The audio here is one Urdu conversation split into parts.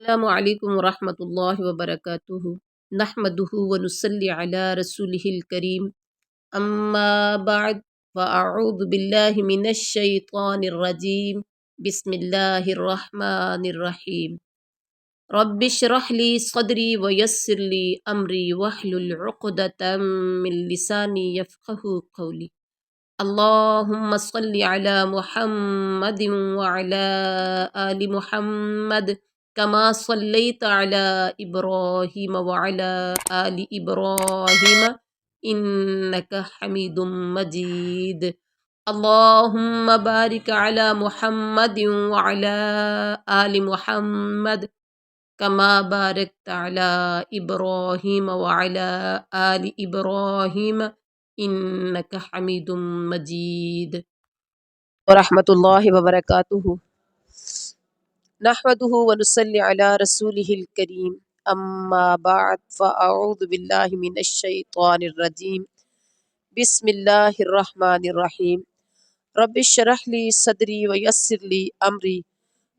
السلام علیکم ورحمۃ اللہ وبرکاتہ نحمدہ ونصلی علی رسولہ الکریم اما بعد فاعوذ باللہ من الشیطان الرجیم بسم اللہ الرحمن الرحیم رب اشرح لی صدری ویسر لی امری واحلل عقدۃ من لسانی یفقہوا قولی اللہم صل علی محمد وعلی آل محمد کما صلیت علی ابراہیم وعلی آل ابراہیم انک حمید مجید اللہم بارک علی محمد وعلی آل محمد کما بارکت علی ابراہیم وعلی آل ابراہیم انک حمید مجید ورحمۃ اللہ وبرکاتہ نحمده ونصلي على رسوله الكريم اما بعد فاعوذ باللہ من الشیطان الرجیم بسم اللہ الرحمن الرحیم رب اشرح لی صدری ویسر لی امری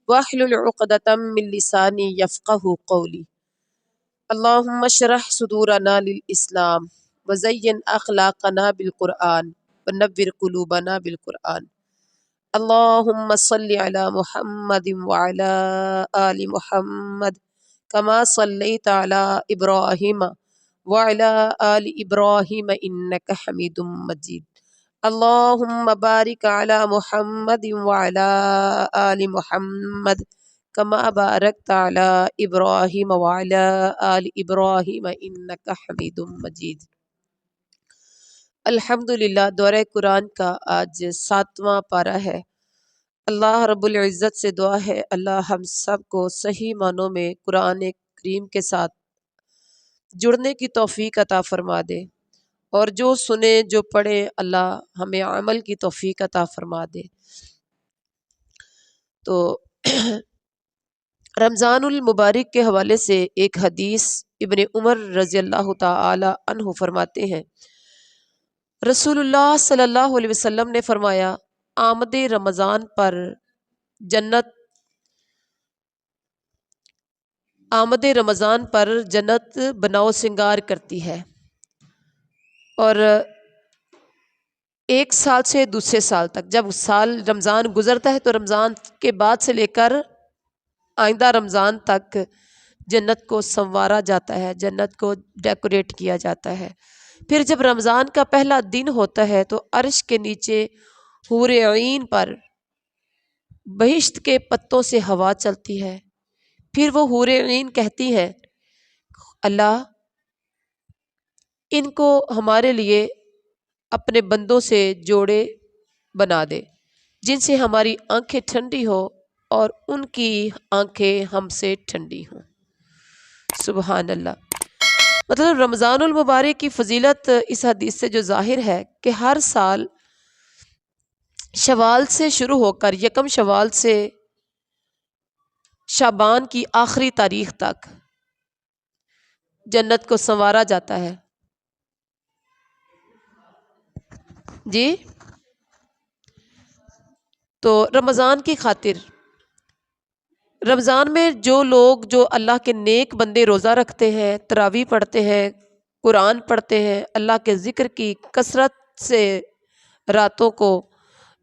واحلل عقدۃ من لسانی یفقہوا قولی اللہم اشرح صدورنا للاسلام وزین اخلاقنا بالقرآن ونور قلوبنا بالقرآن اللہم صلی علی محمد وعلی آل محمد کما صلیت علی ابراہیم وعلی آل ابراہیم انک حمید مجید اللہم بارک علی محمد وعلی آل محمد کما بارکت علی ابراہیم وعلی آل ابراہیم انک حمید مجید۔ الحمدللہ دورہ قرآن کا آج 7واں پارہ ہے۔ اللہ رب العزت سے دعا ہے اللہ ہم سب کو صحیح معنوں میں قرآن کریم کے ساتھ جڑنے کی توفیق عطا فرما دے، اور جو سنے جو پڑھے اللہ ہمیں عمل کی توفیق عطا فرما دے۔ تو رمضان المبارک کے حوالے سے ایک حدیث ابن عمر رضی اللہ تعالی عنہ فرماتے ہیں، رسول اللہ صلی اللہ علیہ وسلم نے فرمایا، آمد رمضان پر جنت بناؤ سنگار کرتی ہے، اور ایک سال سے دوسرے سال تک، جب سال رمضان گزرتا ہے تو رمضان کے بعد سے لے کر آئندہ رمضان تک جنت کو سنوارا جاتا ہے، جنت کو ڈیکوریٹ کیا جاتا ہے۔ پھر جب رمضان کا پہلا دن ہوتا ہے تو عرش کے نیچے حور عین پر بہشت کے پتوں سے ہوا چلتی ہے۔ پھر وہ حور عین کہتی ہیں، اللہ ان کو ہمارے لیے اپنے بندوں سے جوڑے بنا دے جن سے ہماری آنکھیں ٹھنڈی ہو اور ان کی آنکھیں ہم سے ٹھنڈی ہوں۔ سبحان اللہ۔ مطلب رمضان المبارک کی فضیلت اس حدیث سے جو ظاہر ہے کہ ہر سال شوال سے شروع ہو کر یکم شوال سے شعبان کی آخری تاریخ تک جنت کو سنوارا جاتا ہے۔ جی تو رمضان کی خاطر، رمضان میں جو لوگ جو اللہ کے نیک بندے روزہ رکھتے ہیں، تراویح پڑھتے ہیں، قرآن پڑھتے ہیں، اللہ کے ذکر کی کثرت سے راتوں کو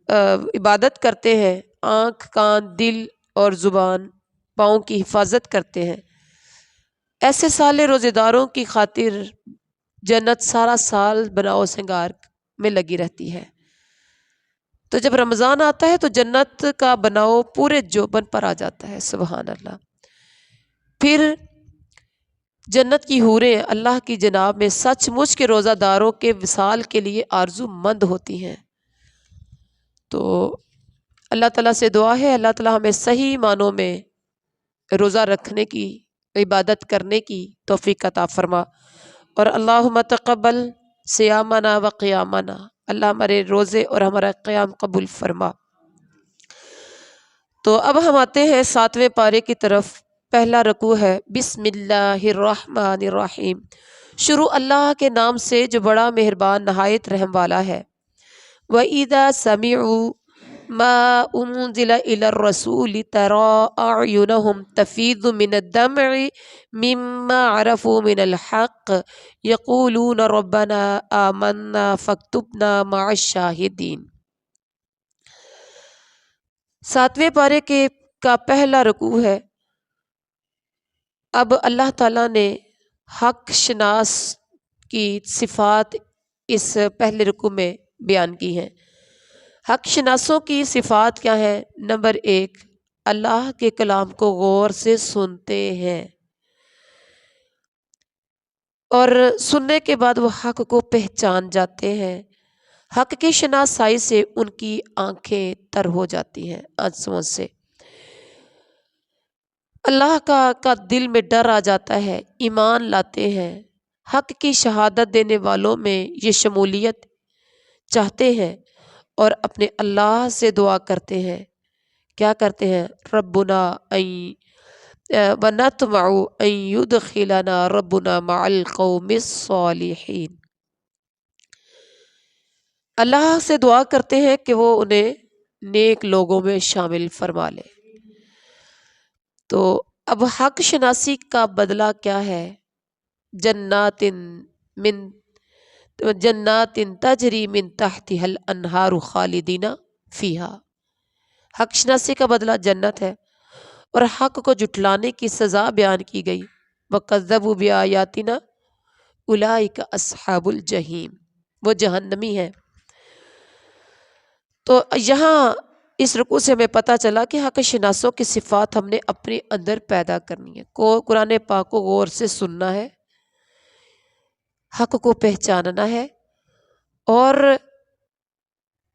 عبادت کرتے ہیں، آنکھ کان دل اور زبان پاؤں کی حفاظت کرتے ہیں، ایسے صالح روزے داروں کی خاطر جنت سارا سال بناؤ سنگار میں لگی رہتی ہے۔ تو جب رمضان آتا ہے تو جنت کا بناؤ پورے جوبن پر آ جاتا ہے۔ سبحان اللہ۔ پھر جنت کی حوریں اللہ کی جناب میں سچ مچ کے روزہ داروں کے وصال کے لیے آرزو مند ہوتی ہیں۔ تو اللہ تعالیٰ سے دعا ہے اللہ تعالیٰ ہمیں صحیح معنوں میں روزہ رکھنے کی، عبادت کرنے کی توفیق عطا فرما، اور اللہم تقبل صیامنا و قیامنا، اللہ ہمارے روزے اور ہمارا قیام قبول فرما۔ تو اب ہم آتے ہیں 7ویں پارے کی طرف۔ پہلا رکوع ہے بسم اللہ الرحمن الرحیم، شروع اللہ کے نام سے جو بڑا مہربان نہایت رحم والا ہے۔ وَإِذَا سَمِعُوا، ما انزل الى الرسول ترى اعینهم تفیض من الدمع مما عرفوا من الحق یقولون ربنا آمنا فاکتبنا مع الشاہدین۔ 7ویں پارے کا پہلا رکوع ہے۔ اب اللہ تعالیٰ نے حق شناس کی صفات اس پہلے رکوع میں بیان کی ہیں۔ حق شناسوں کی صفات کیا ہے؟ نمبر 1، اللہ کے کلام کو غور سے سنتے ہیں اور سننے کے بعد وہ حق کو پہچان جاتے ہیں۔ حق کی شناسائی سے ان کی آنکھیں تر ہو جاتی ہیں آنسوؤں سے، اللہ کا دل میں ڈر آ جاتا ہے، ایمان لاتے ہیں، حق کی شہادت دینے والوں میں یہ شمولیت چاہتے ہیں اور اپنے اللہ سے دعا کرتے ہیں۔ کیا کرتے ہیں؟ ربنا ونطمع ان يدخلنا ربنا مع القوم الصالحین۔ اللہ سے دعا کرتے ہیں کہ وہ انہیں نیک لوگوں میں شامل فرما لے۔ تو اب حق شناسی کا بدلہ کیا ہے؟ جنات تجری من تحتها الانہار خالدین فیہا۔ حق شناسی کا بدلہ جنت ہے اور حق کو جھٹلانے کی سزا بیان کی گئی۔ وَكَذَّبُوا بِآيَاتِنَا أُولَئِكَ أَصْحَابُ الْجَحِيمِ، وہ جہنمی ہے۔ تو یہاں اس رکوع سے ہمیں پتہ چلا کہ حق شناسوں کی صفات ہم نے اپنے اندر پیدا کرنی ہے۔ قرآن پاک کو غور سے سننا ہے، حق کو پہچاننا ہے اور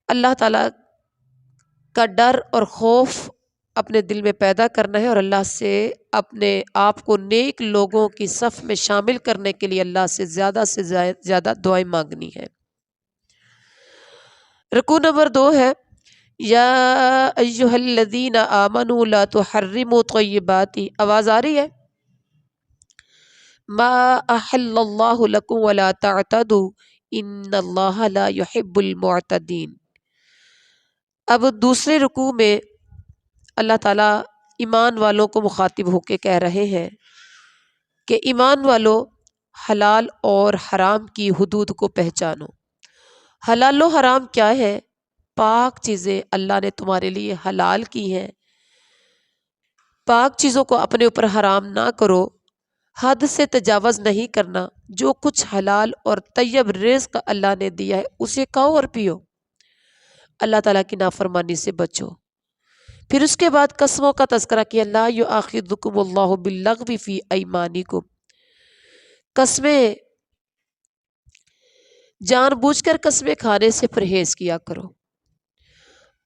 اللہ تعالیٰ کا ڈر اور خوف اپنے دل میں پیدا کرنا ہے اور اللہ سے اپنے آپ کو نیک لوگوں کی صف میں شامل کرنے کے لیے اللہ سے زیادہ دعائیں مانگنی ہے۔ رکوع نمبر 2 ہے یا ایہا الذین آمنوا لا تحرموا طیبات، آواز آ رہی ہے؟ ما احل اللہ لکم ولا تعتدوا ان اللہ لا يحب المعتدین۔ اب دوسرے رکوع میں اللہ تعالیٰ ایمان والوں کو مخاطب ہو کے کہہ رہے ہیں کہ ایمان والو حلال اور حرام کی حدود کو پہچانو۔ حلال و حرام کیا ہے؟ پاک چیزیں اللہ نے تمہارے لیے حلال کی ہیں، پاک چیزوں کو اپنے اوپر حرام نہ کرو، حد سے تجاوز نہیں کرنا، جو کچھ حلال اور طیب رزق اللہ نے دیا ہے اسے کھاؤ اور پیو، اللہ تعالیٰ کی نافرمانی سے بچو۔ پھر اس کے بعد قسموں کا تذکرہ کیا، لا یؤاخذکم اللہ باللغو فی ایمانکم، قسمیں جان بوجھ کر قسمیں کھانے سے پرہیز کیا کرو،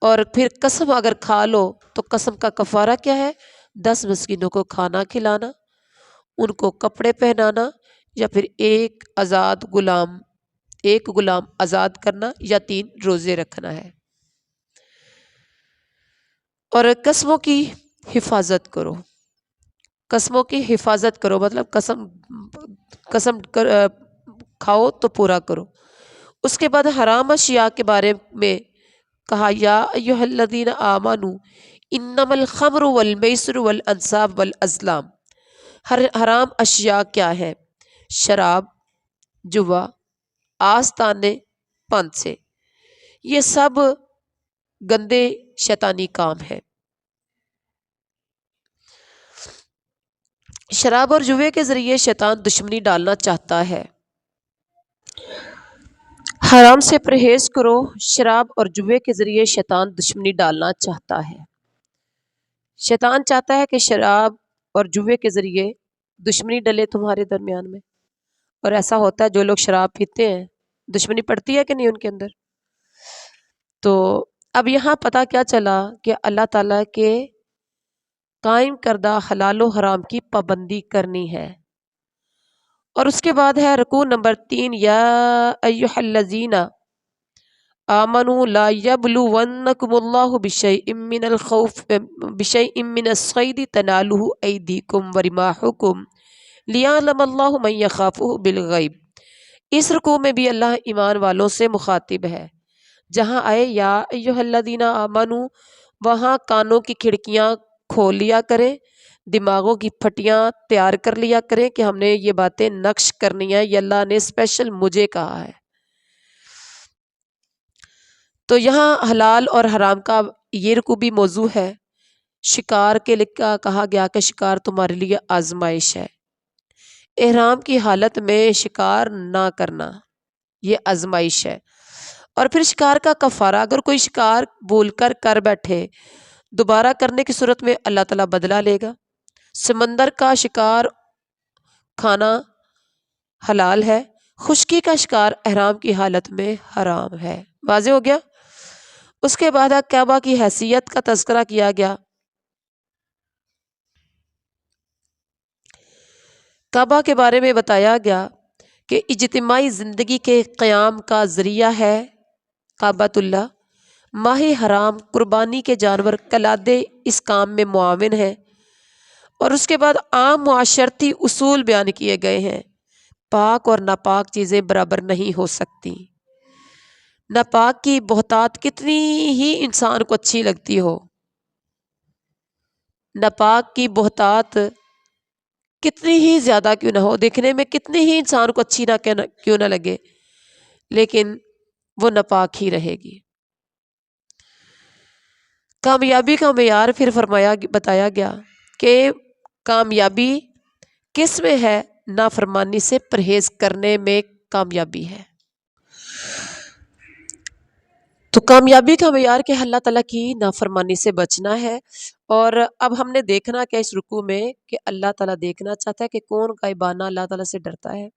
اور پھر قسم اگر کھا لو تو قسم کا کفارہ کیا ہے؟ 10 مسکینوں کو کھانا کھلانا، ان کو کپڑے پہنانا، یا پھر ایک غلام آزاد کرنا، یا 3 روزے رکھنا ہے۔ اور قسموں کی حفاظت کرو، قسموں کی حفاظت کرو مطلب قسم کھاؤ تو پورا کرو۔ اس کے بعد حرام اشیاء کے بارے میں کہا، یا ایھا الذین آمنوا انما الخمر والمیسر والانصاب والازلام۔ حرام اشیاء کیا ہے؟ شراب، جوا، آستانے، پانسے، یہ سب گندے شیطانی کام ہے۔ شراب اور جوے کے ذریعے شیطان دشمنی ڈالنا چاہتا ہے۔ حرام سے پرہیز کرو، شراب اور جوے کے ذریعے شیطان دشمنی ڈالنا چاہتا ہے۔ شیطان چاہتا ہے کہ شراب اور جوے کے ذریعے دشمنی ڈلے تمہارے درمیان میں، اور ایسا ہوتا ہے جو لوگ شراب پیتے ہیں دشمنی پڑتی ہے کہ نہیں ان کے اندر۔ تو اب یہاں پتہ کیا چلا کہ اللہ تعالیٰ کے قائم کردہ حلال و حرام کی پابندی کرنی ہے۔ اور اس کے بعد ہے رکوع نمبر 3، یا ایھا الذین آمنوا لا یبلونکم اللہ بشیء من الخوف بشیء من الصید تنالہ ایدیکم ورماحکم لیعلم اللہ من یخافہ بالغیب۔ اس رکوع میں بھی اللہ ایمان والوں سے مخاطب ہے، جہاں آئے یا ایھا الذین آمنو وہاں کانوں کی کھڑکیاں کھول لیا کریں، دماغوں کی پھٹیاں تیار کر لیا کریں کہ ہم نے یہ باتیں نقش کرنی ہے، یہ اللہ نے اسپیشل مجھے کہا ہے۔ تو یہاں حلال اور حرام کا یہ رکوبی موضوع ہے۔ شکار کے لکھا کہا گیا کہ شکار تمہارے لیے آزمائش ہے، احرام کی حالت میں شکار نہ کرنا یہ آزمائش ہے۔ اور پھر شکار کا کفارہ، اگر کوئی شکار بھول کر کر بیٹھے دوبارہ کرنے کی صورت میں اللہ تعالیٰ بدلہ لے گا۔ سمندر کا شکار کھانا حلال ہے، خشکی کا شکار احرام کی حالت میں حرام ہے۔ واضح ہو گیا؟ اس کے بعد کعبہ کی حیثیت کا تذکرہ کیا گیا۔ کعبہ کے بارے میں بتایا گیا کہ اجتماعی زندگی کے قیام کا ذریعہ ہے کعبۃ اللہ۔ ماہ حرام قربانی کے جانور کلادے اس کام میں معاون ہیں۔ اور اس کے بعد عام معاشرتی اصول بیان کیے گئے ہیں۔ پاک اور ناپاک چیزیں برابر نہیں ہو سکتی۔ ناپاک کی بہتات کتنی ہی انسان کو اچھی لگتی ہو، ناپاک کی بہتات کتنی ہی زیادہ کیوں نہ ہو، دیکھنے میں کتنی ہی انسان کو اچھی کیوں نہ لگے، لیکن وہ ناپاک ہی رہے گی۔ کامیابی کا معیار پھر بتایا گیا کہ کامیابی کس میں ہے؟ نافرمانی سے پرہیز کرنے میں کامیابی ہے۔ تو کامیابی کا معیار کہ اللہ تعالیٰ کی نافرمانی سے بچنا ہے۔ اور اب ہم نے دیکھنا کہ اس رکوع میں کہ اللہ تعالیٰ دیکھنا چاہتا ہے کہ کون غائبانہ اللہ تعالیٰ سے ڈرتا ہے۔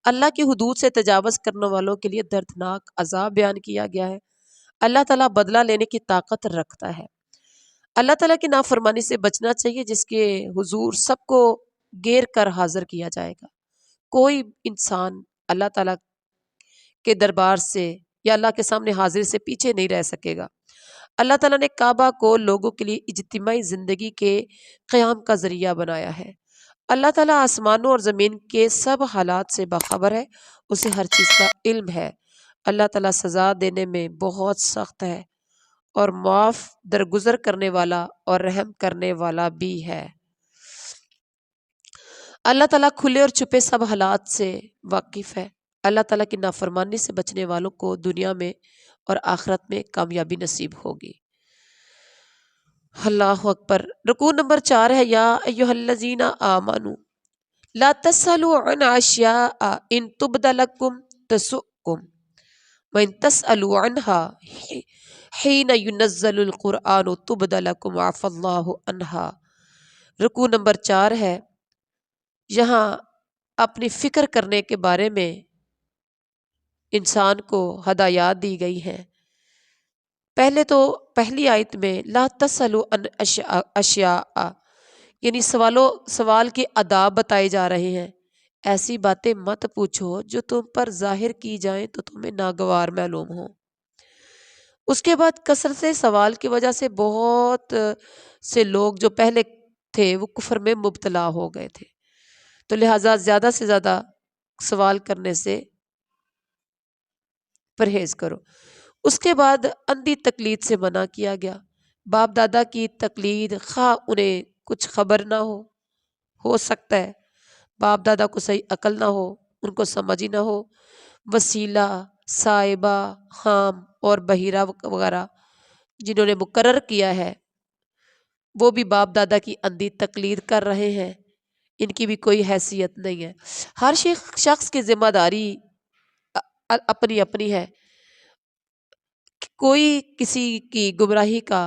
اللہ کی حدود سے تجاوز کرنے والوں کے لیے دردناک عذاب بیان کیا گیا ہے۔ اللہ تعالیٰ بدلہ لینے کی طاقت رکھتا ہے۔ اللہ تعالیٰ کی نافرمانی سے بچنا چاہیے، جس کے حضور سب کو گیر کر حاضر کیا جائے گا۔ کوئی انسان اللہ تعالیٰ کے دربار سے یا اللہ کے سامنے حاضر سے پیچھے نہیں رہ سکے گا۔ اللہ تعالیٰ نے کعبہ کو لوگوں کے لیے اجتماعی زندگی کے قیام کا ذریعہ بنایا ہے۔ اللہ تعالیٰ آسمانوں اور زمین کے سب حالات سے باخبر ہے، اسے ہر چیز کا علم ہے۔ اللہ تعالیٰ سزا دینے میں بہت سخت ہے اور معاف درگزر کرنے والا اور رحم کرنے والا بھی ہے۔ اللہ تعالیٰ کھلے اور چھپے سب حالات سے واقف ہے۔ اللہ تعالیٰ کی نافرمانی سے بچنے والوں کو دنیا میں اور آخرت میں کامیابی نصیب ہوگی۔ اللہ اکبر۔ رکوع نمبر 4 ہے یا ایھا الذین آمنوا لا تسألوا عن اشیاء ان تبد لکم تسؤکم وان تسألوا عنها حین ینزل القرآن تبد لکم عفا اللہ عنہا۔ رکوع نمبر 4 ہے، یہاں اپنی فکر کرنے کے بارے میں انسان کو ہدایات دی گئی ہیں۔ پہلے تو پہلی آیت میں لا تسألوا عن اشیاء یعنی سوال کے آداب بتائے جا رہے ہیں۔ ایسی باتیں مت پوچھو جو تم پر ظاہر کی جائیں تو تمہیں ناگوار معلوم ہو۔ اس کے بعد کثرت سوال کی وجہ سے بہت سے لوگ جو پہلے تھے وہ کفر میں مبتلا ہو گئے تھے، تو لہٰذا زیادہ سے زیادہ سوال کرنے سے پرہیز کرو۔ اس کے بعد اندھی تقلید سے منع کیا گیا۔ باپ دادا کی تقلید خواہ انہیں کچھ خبر نہ ہو سکتا ہے باپ دادا کو صحیح عقل نہ ہو، ان کو سمجھ ہی نہ ہو، وسیلہ، صاحبہ، خام اور بحیرہ وغیرہ جنہوں نے مقرر کیا ہے وہ بھی باپ دادا کی اندھی تقلید کر رہے ہیں، ان کی بھی کوئی حیثیت نہیں ہے۔ ہر شخص کی ذمہ داری اپنی اپنی ہے، کوئی کسی کی گمراہی کا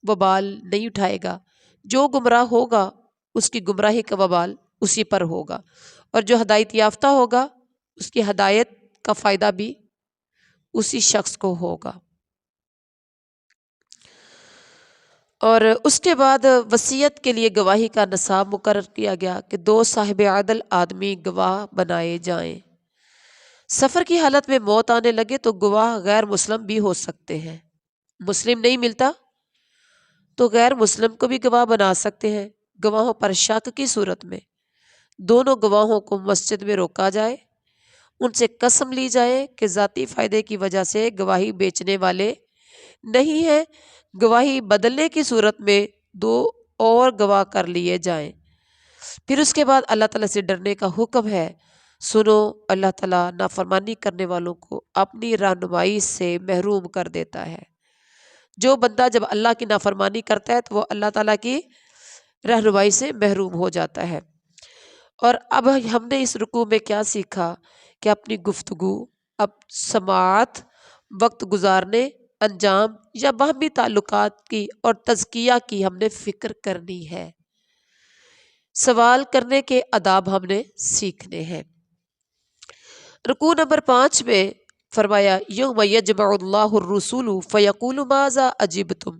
وبال نہیں اٹھائے گا۔ جو گمراہ ہوگا اس کی گمراہی کا وبال اسی پر ہوگا، اور جو ہدایت یافتہ ہوگا اس کی ہدایت کا فائدہ بھی اسی شخص کو ہوگا۔ اور اس کے بعد وصیت کے لیے گواہی کا نصاب مقرر کیا گیا کہ 2 صاحب عدل آدمی گواہ بنائے جائیں۔ سفر کی حالت میں موت آنے لگے تو گواہ غیر مسلم بھی ہو سکتے ہیں۔ مسلم نہیں ملتا تو غیر مسلم کو بھی گواہ بنا سکتے ہیں۔ گواہوں پر شک کی صورت میں دونوں گواہوں کو مسجد میں روکا جائے ان سے قسم لی جائے کہ ذاتی فائدے کی وجہ سے گواہی بیچنے والے نہیں ہیں، گواہی بدلنے کی صورت میں 2 اور گواہ کر لیے جائیں۔ پھر اس کے بعد اللہ تعالیٰ سے ڈرنے کا حکم ہے۔ سنو، اللہ تعالیٰ نافرمانی کرنے والوں کو اپنی رہنمائی سے محروم کر دیتا ہے۔ جو بندہ جب اللہ کی نافرمانی کرتا ہے تو وہ اللہ تعالیٰ کی رہنمائی سے محروم ہو جاتا ہے۔ اور اب ہم نے اس رکوع میں کیا سیکھا کہ اپنی گفتگو، اب سماعت، وقت گزارنے، انجام یا باہمی تعلقات کی اور تزکیہ کی ہم نے فکر کرنی ہے۔ سوال کرنے کے آداب ہم نے سیکھنے ہیں۔ رکوع نمبر 5 میں فرمایا یوم یجمع اللہ الرسول فیقول ماذا اجبتم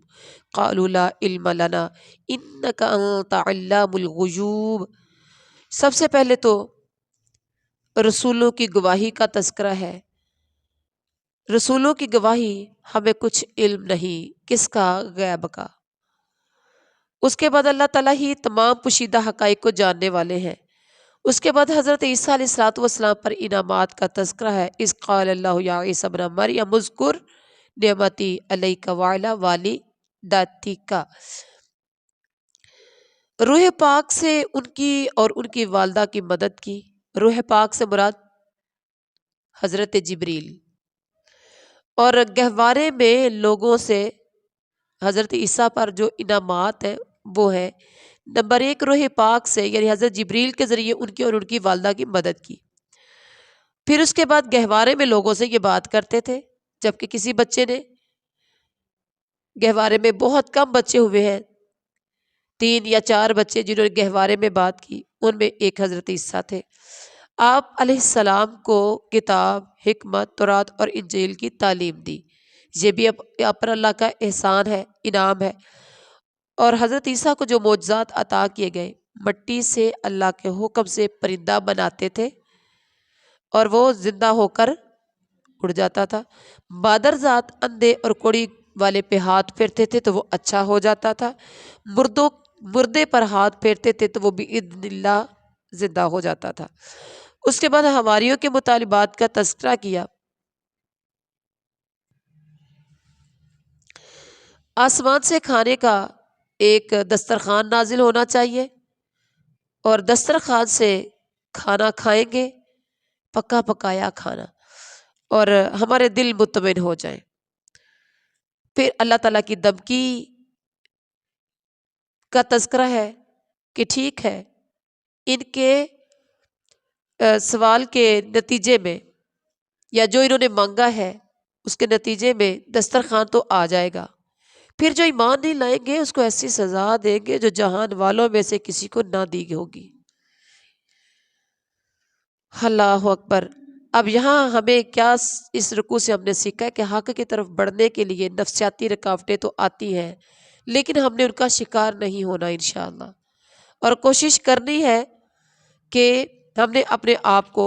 قالوا لا علم لنا انک انت علام الغیوب۔ سب سے پہلے تو رسولوں کی گواہی کا تذکرہ ہے۔ رسولوں کی گواہی ہمیں کچھ علم نہیں، کس کا؟ غیب کا۔ اس کے بعد اللہ تعالیٰ ہی تمام پوشیدہ حقائق کو جاننے والے ہیں۔ اس کے بعد حضرت عیسیٰ علیہ الصلوۃ والسلام پر انعامات کا تذکرہ ہے۔ اذ قال اللہ یا عیسی ابن مریم اذکر نعمتی علیک وعلی والدتک۔ روح پاک سے ان کی اور ان کی والدہ کی مدد کی۔ روح پاک سے مراد حضرت جبریل، اور گہوارے میں لوگوں سے حضرت عیسیٰ پر جو انعامات ہیں وہ ہے نمبر 1 روح پاک سے، یعنی حضرت جبریل کے ذریعے ان کی اور ان کی والدہ کی مدد کی۔ پھر اس کے بعد گہوارے میں لوگوں سے یہ بات کرتے تھے، جبکہ کسی بچے نے، گہوارے میں بہت کم بچے ہوئے ہیں، 3 یا 4 بچے جنہوں نے گہوارے میں بات کی، ان میں ایک حضرت عیسیٰ تھے۔ آپ علیہ السلام کو کتاب، حکمت، تورات اور انجیل کی تعلیم دی۔ یہ بھی آپ پر اللہ کا احسان ہے، انعام ہے۔ اور حضرت عیسیٰ کو جو معجزات عطا کیے گئے، مٹی سے اللہ کے حکم سے پرندہ بناتے تھے اور وہ زندہ ہو کر اڑ جاتا تھا۔ بادر ذات اندھے اور کوڑی والے پہ ہاتھ پھیرتے تھے تو وہ اچھا ہو جاتا تھا۔ مردے پر ہاتھ پھیرتے تھے تو وہ بإذن اللہ زندہ ہو جاتا تھا۔ اس کے بعد حواریوں کے مطالبات کا تذکرہ کیا۔ آسمان سے کھانے کا ایک دسترخوان نازل ہونا چاہیے، اور دسترخوان سے کھانا کھائیں گے، پکا پکایا کھانا، اور ہمارے دل مطمئن ہو جائیں۔ پھر اللہ تعالیٰ کی دھمکی کا تذکرہ ہے کہ ٹھیک ہے، ان کے سوال کے نتیجے میں یا جو انہوں نے مانگا ہے اس کے نتیجے میں دسترخوان تو آ جائے گا۔ پھر جو ایمان نہیں لائیں گے اس کو ایسی سزا دیں گے جو جہان والوں میں سے کسی کو نہ دی ہوگی۔ اللہ اکبر۔ اب یہاں ہمیں کیا اس رکوع سے ہم نے سیکھا ہے کہ حق کی طرف بڑھنے کے لیے نفسیاتی رکاوٹیں تو آتی ہیں، لیکن ہم نے ان کا شکار نہیں ہونا انشاءاللہ، اور کوشش کرنی ہے کہ ہم نے اپنے آپ کو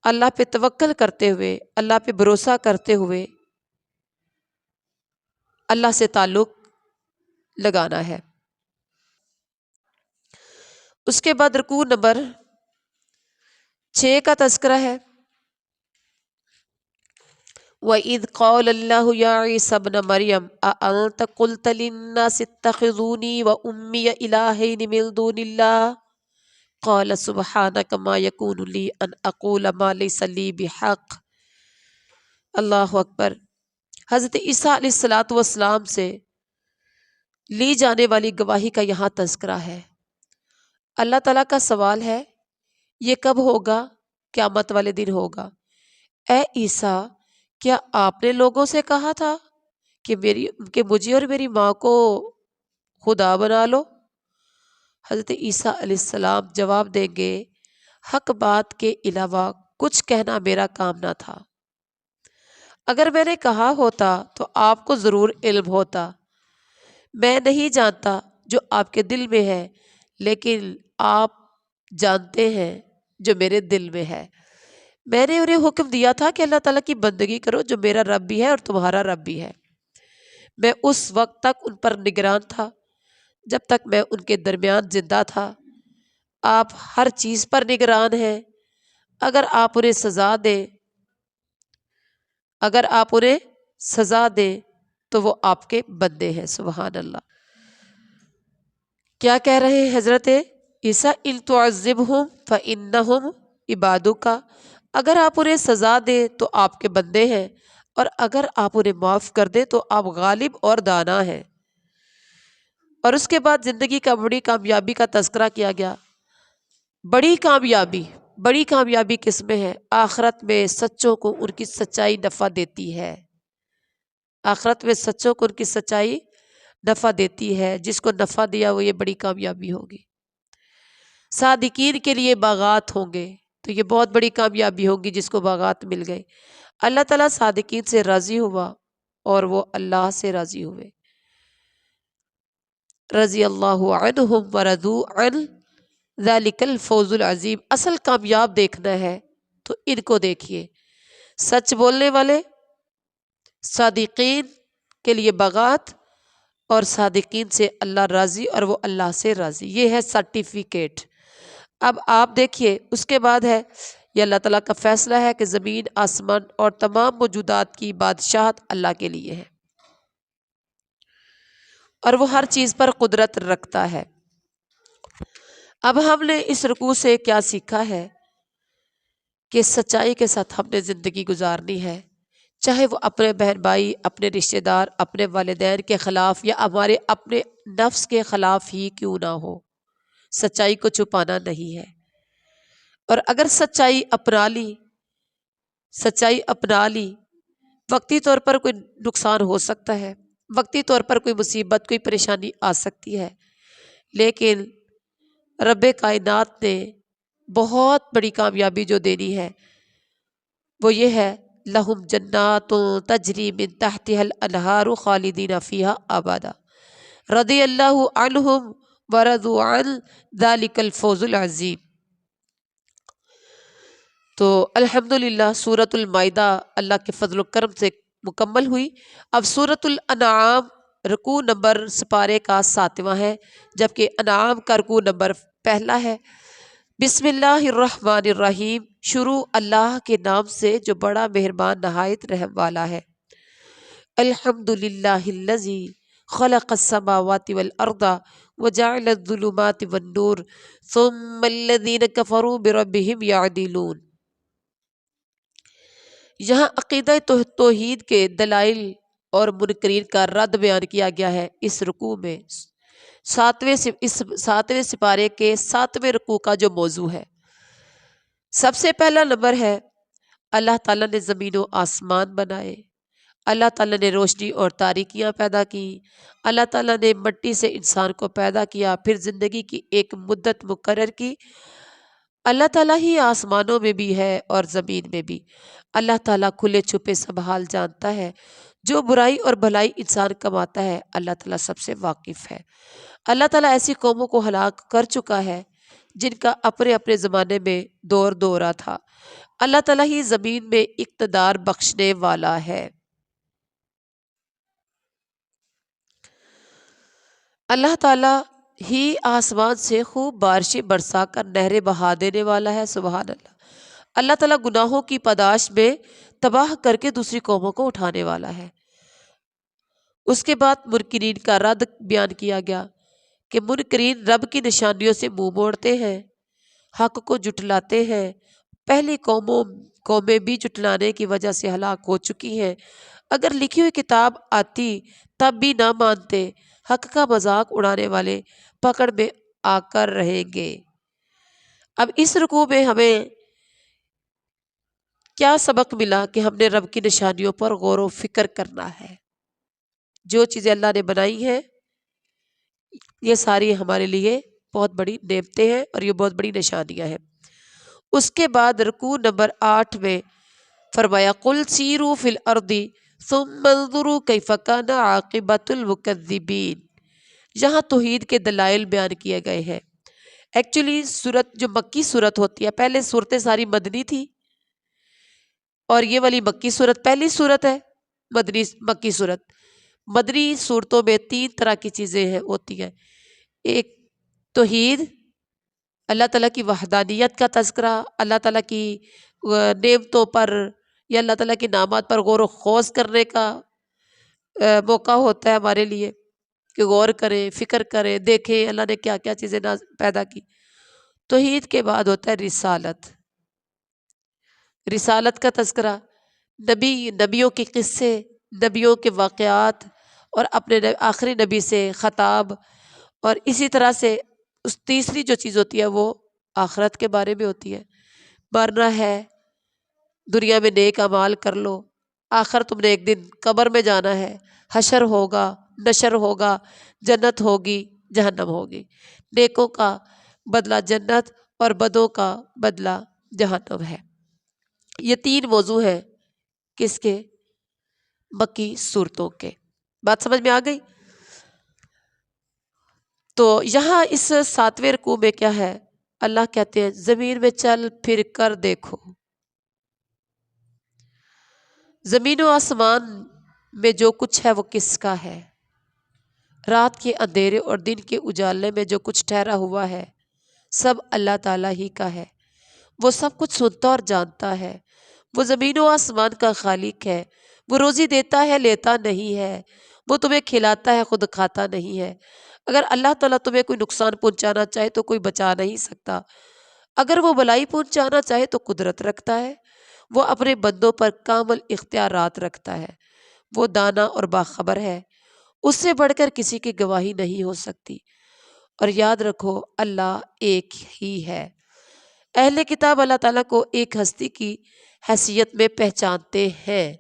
اللہ پہ توکل کرتے ہوئے، اللہ پہ بھروسہ کرتے ہوئے اللہ سے تعلق لگانا ہے۔ اس کے بعد رکوع نمبر 6 کا تذکرہ ہے۔ وَإِذْ قَالَ اللَّهُ يَا عِيسَى ابْنَ مَرْيَمَ أَأَنْتَ قُلْتَ لِلنَّاسِ اتَّخِذُونِي وَأُمِّيَ إِلَٰهَيْنِ مِن دُونِ اللَّهِ قَالَ سُبْحَانَكَ مَا يَكُونُ لِي أَنْ أَقُولَ مَا لَيْسَ لِي بِحَقٍّ۔ اللہ اکبر۔ حضرت عیسیٰ علیہ الصلوۃ والسلام سے لی جانے والی گواہی کا یہاں تذکرہ ہے۔ اللہ تعالیٰ کا سوال ہے، یہ کب ہوگا؟ قیامت والے دن ہوگا۔ اے عیسیٰ، کیا آپ نے لوگوں سے کہا تھا کہ مجھے اور میری ماں کو خدا بنا لو؟ حضرت عیسیٰ علیہ السلام جواب دیں گے، حق بات کے علاوہ کچھ کہنا میرا کام نہ تھا۔ اگر میں نے کہا ہوتا تو آپ کو ضرور علم ہوتا۔ میں نہیں جانتا جو آپ کے دل میں ہے، لیکن آپ جانتے ہیں جو میرے دل میں ہے۔ میں نے انہیں حکم دیا تھا کہ اللہ تعالیٰ کی بندگی کرو جو میرا رب بھی ہے اور تمہارا رب بھی ہے۔ میں اس وقت تک ان پر نگران تھا جب تک میں ان کے درمیان زندہ تھا۔ آپ ہر چیز پر نگران ہیں، اگر آپ انہیں سزا دیں، اگر آپ انہیں سزا دیں تو وہ آپ کے بندے ہیں۔ سبحان اللہ۔ کیا کہہ رہے ہیں حضرت عیسیٰ؟ ان تعذبہم فانہم عبادک، اگر آپ انہیں سزا دیں تو آپ کے بندے ہیں، اور اگر آپ انہیں معاف کر دیں تو آپ غالب اور دانا ہیں۔ اور اس کے بعد زندگی کا بڑی کامیابی کا تذکرہ کیا گیا۔ بڑی کامیابی کس میں ہے؟ آخرت میں سچوں کو ان کی سچائی نفع دیتی ہے۔ آخرت میں سچوں کو ان کی سچائی نفع دیتی ہے۔ جس کو نفع دیا وہ یہ بڑی کامیابی ہوگی۔ صادقین کے لیے باغات ہوں گے، تو یہ بہت بڑی کامیابی ہوگی جس کو باغات مل گئے۔ اللہ تعالیٰ صادقین سے راضی ہوا اور وہ اللہ سے راضی ہوئے۔ رضی اللہ عنہم ورضوا عنہ ذالک الفوز العظیم۔ اصل کامیاب دیکھنا ہے تو ان کو دیکھیے، سچ بولنے والے، صادقین کے لیے باغات، اور صادقین سے اللہ راضی اور وہ اللہ سے راضی۔ یہ ہے سرٹیفکیٹ۔ اب آپ دیکھیے اس کے بعد ہے، یہ اللہ تعالیٰ کا فیصلہ ہے کہ زمین، آسمان اور تمام موجودات کی بادشاہت اللہ کے لیے ہے، اور وہ ہر چیز پر قدرت رکھتا ہے۔ اب ہم نے اس رکوع سے کیا سیکھا ہے کہ سچائی کے ساتھ ہم نے زندگی گزارنی ہے، چاہے وہ اپنے بہن بھائی، اپنے رشتہ دار، اپنے والدین کے خلاف یا ہمارے اپنے نفس کے خلاف ہی کیوں نہ ہو، سچائی کو چھپانا نہیں ہے۔ اور اگر سچائی اپنا لی، وقتی طور پر کوئی نقصان ہو سکتا ہے، وقتی طور پر کوئی مصیبت، کوئی پریشانی آ سکتی ہے، لیکن رب کائنات نے بہت بڑی کامیابی جو دینی ہے وہ یہ ہے، لہم جنات تجری من تحتها الانہار خالدین فیہا ابدا رضی اللہ عنہم ورضوا عنہ ذالک الفوز العظیم۔ تو الحمدللہ سورۃ المائدہ اللہ کے فضل و کرم سے مکمل ہوئی۔ اب سورۃ الانعام رکوع نمبر سپارے کا 7واں ہے، جبکہ انعام کا رکوع نمبر 1 ہے۔ بسم اللہ الرحمن الرحیم، شروع اللہ کے نام سے جو بڑا مہربان نہایت رحم والا ہے۔ الحمدللہ الذی خلق السماوات والارض وجعل الظلمات والنور ثم الذین کفروا بربہم یعدلون۔ یہاں عقیدہ توحید کے دلائل اور منکرین کا رد بیان کیا گیا ہے اس رکوع میں۔ 7ویں سپارے کے 7ویں رکوع کا جو موضوع ہے، سب سے پہلا نمبر ہے، اللہ تعالیٰ نے زمین و آسمان بنائے، اللہ تعالیٰ نے روشنی اور تاریکیاں پیدا کی، اللہ تعالیٰ نے مٹی سے انسان کو پیدا کیا، پھر زندگی کی ایک مدت مقرر کی۔ اللہ تعالیٰ ہی آسمانوں میں بھی ہے اور زمین میں بھی۔ اللہ تعالیٰ کھلے چھپے سب حال جانتا ہے، جو برائی اور بھلائی انسان کماتا ہے اللہ تعالیٰ سب سے واقف ہے۔ اللہ تعالیٰ ایسی قوموں کو ہلاک کر چکا ہے جن کا اپنے اپنے زمانے میں دورہ تھا۔ اللہ تعالیٰ ہی زمین میں اقتدار بخشنے والا ہے۔ اللہ تعالیٰ ہی آسمان سے خوب بارشیں برسا کر نہریں بہا دینے والا ہے۔ سبحان اللہ۔ اللہ تعالیٰ گناہوں کی پاداش میں تباہ کر کے دوسری قوموں کو اٹھانے والا ہے۔ اس کے بعد منکرین کا رد بیان کیا گیا کہ منکرین رب کی نشانیوں سے منہ موڑتے ہیں، حق کو جھٹلاتے ہیں، پہلی قومیں بھی جھٹلانے کی وجہ سے ہلاک ہو چکی ہیں، اگر لکھی ہوئی کتاب آتی تب بھی نہ مانتے، حق کا مذاق اڑانے والے پکڑ میں آ کر رہیں گے۔ اب اس رکوع میں ہمیں کیا سبق ملا کہ ہم نے رب کی نشانیوں پر غور و فکر کرنا ہے۔ جو چیزیں اللہ نے بنائی ہیں یہ ساری ہمارے لیے بہت بڑی نعمتیں ہیں اور یہ بہت بڑی نشانیاں ہیں۔ اس کے بعد رکوع نمبر 8 میں فرمایا قُلْ سِیرُوا فِی الْأَرْضِ ثُمَّ انظُرُوا کَیْفَ کَانَ عَاقِبَةُ الْمُکَذِّبِینَ۔ یہاں توحید کے دلائل بیان کیے گئے ہیں۔ ایکچولی سورت جو مکی سورت ہوتی ہے، پہلے صورتیں ساری مدنی تھی اور یہ والی مکی سورت پہلی سورت ہے، مکی سورت۔ مدنی صورتوں میں 3 طرح کی چیزیں ہوتی ہیں، ایک توحید، اللہ تعالیٰ کی وحدانیت کا تذکرہ، اللہ تعالیٰ کی نعمتوں پر یا اللہ تعالیٰ کی نعمات پر غور و خوض کرنے کا موقع ہوتا ہے ہمارے لیے کہ غور کریں، فکر کریں، دیکھیں اللہ نے کیا کیا چیزیں پیدا کی۔ توحید کے بعد ہوتا ہے رسالت، رسالت کا تذکرہ، نبیوں کے قصے، نبیوں کے واقعات اور اپنے آخری نبی سے خطاب، اور اسی طرح سے اس تیسری جو چیز ہوتی ہے وہ آخرت کے بارے میں ہوتی ہے، مرنا ہے، دنیا میں نیک اعمال کر لو، آخر تم نے ایک دن قبر میں جانا ہے، حشر ہوگا، نشر ہوگا، جنت ہوگی، جہنم ہوگی، نیکوں کا بدلہ جنت اور بدوں کا بدلہ جہنم ہے۔ یہ تین موضوع ہیں کس کے؟ مکی صورتوں کے۔ بات سمجھ میں آ گئی؟ تو یہاں اس 7ویں رکوع میں کیا ہے؟ اللہ کہتے ہیں زمین میں چل پھر کر دیکھو، زمین و آسمان میں جو کچھ ہے وہ کس کا ہے؟ رات کے اندھیرے اور دن کے اجالے میں جو کچھ ٹھہرا ہوا ہے سب اللہ تعالیٰ ہی کا ہے۔ وہ سب کچھ سنتا اور جانتا ہے، وہ زمین و آسمان کا خالق ہے، وہ روزی دیتا ہے لیتا نہیں ہے، وہ تمہیں کھلاتا ہے خود کھاتا نہیں ہے۔ اگر اللہ تعالیٰ تمہیں کوئی نقصان پہنچانا چاہے تو کوئی بچا نہیں سکتا، اگر وہ بلائی پہنچانا چاہے تو قدرت رکھتا ہے، وہ اپنے بندوں پر کامل اختیارات رکھتا ہے، وہ دانا اور باخبر ہے، اس سے بڑھ کر کسی کی گواہی نہیں ہو سکتی۔ اور یاد رکھو اللہ ایک ہی ہے۔ اہل کتاب اللہ تعالیٰ کو ایک ہستی کی حیثیت میں پہچانتے ہیں،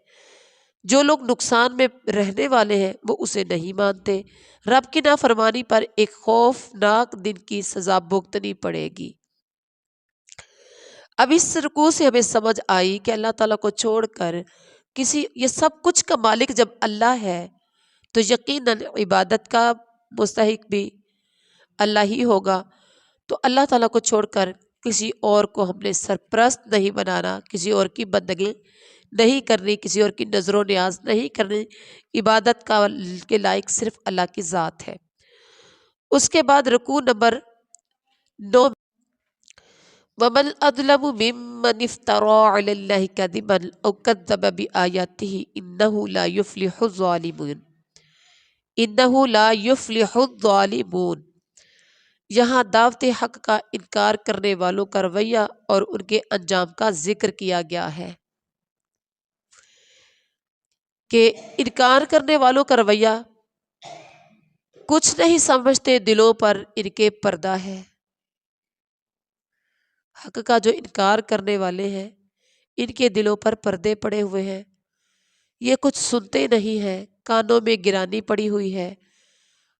جو لوگ نقصان میں رہنے والے ہیں وہ اسے نہیں مانتے، رب کی نافرمانی پر ایک خوفناک دن کی سزا بھگتنی پڑے گی۔ اب اس رکوع سے ہمیں سمجھ آئی کہ اللہ تعالیٰ کو چھوڑ کر یہ سب کچھ کا مالک جب اللہ ہے تو یقیناً عبادت کا مستحق بھی اللہ ہی ہوگا۔ تو اللہ تعالیٰ کو چھوڑ کر کسی اور کو ہم نے سرپرست نہیں بنانا، کسی اور کی بندگی نہیں کرنی، کسی اور کی نظر و نیاز نہیں کرنی، عبادت کے لائق صرف اللہ کی ذات ہے۔ اس کے بعد رکوع نمبر 9، وَمَنْ أَظْلَمُ مِمَّنِ افْتَرَىٰ عَلَى اللَّهِ كَذِبًا أَوْ كَذَّبَ بِآيَاتِهِ إِنَّهُ لَا يُفْلِحُ الظَّالِمُونَ، إِنَّهُ لَا يُفْلِحُ الظَّالِمُونَ۔ یہاں دعوت حق کا انکار کرنے والوں کا رویہ اور ان کے انجام کا ذکر کیا گیا ہے کہ انکار کرنے والوں کا رویہ، کچھ نہیں سمجھتے، دلوں پر ان کے پردہ ہے۔ حق کا جو انکار کرنے والے ہیں ان کے دلوں پر پردے پڑے ہوئے ہیں، یہ کچھ سنتے نہیں ہیں، کانوں میں گرانی پڑی ہوئی ہے،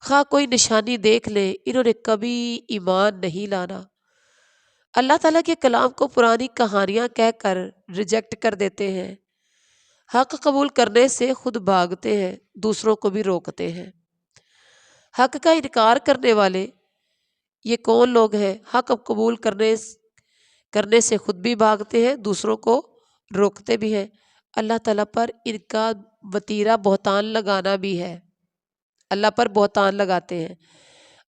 خواہ کوئی نشانی دیکھ لے انہوں نے کبھی ایمان نہیں لانا۔ اللہ تعالیٰ کے کلام کو پرانی کہانیاں کہہ کر ریجیکٹ کر دیتے ہیں، حق قبول کرنے سے خود بھاگتے ہیں، دوسروں کو بھی روکتے ہیں۔ حق کا انکار کرنے والے یہ کون لوگ ہیں؟ حق قبول کرنے سے خود بھی بھاگتے ہیں، دوسروں کو روکتے بھی ہیں۔ اللہ تعالیٰ پر ان کا وتیرہ بہتان لگانا بھی ہے، اللہ پر بہتان لگاتے ہیں،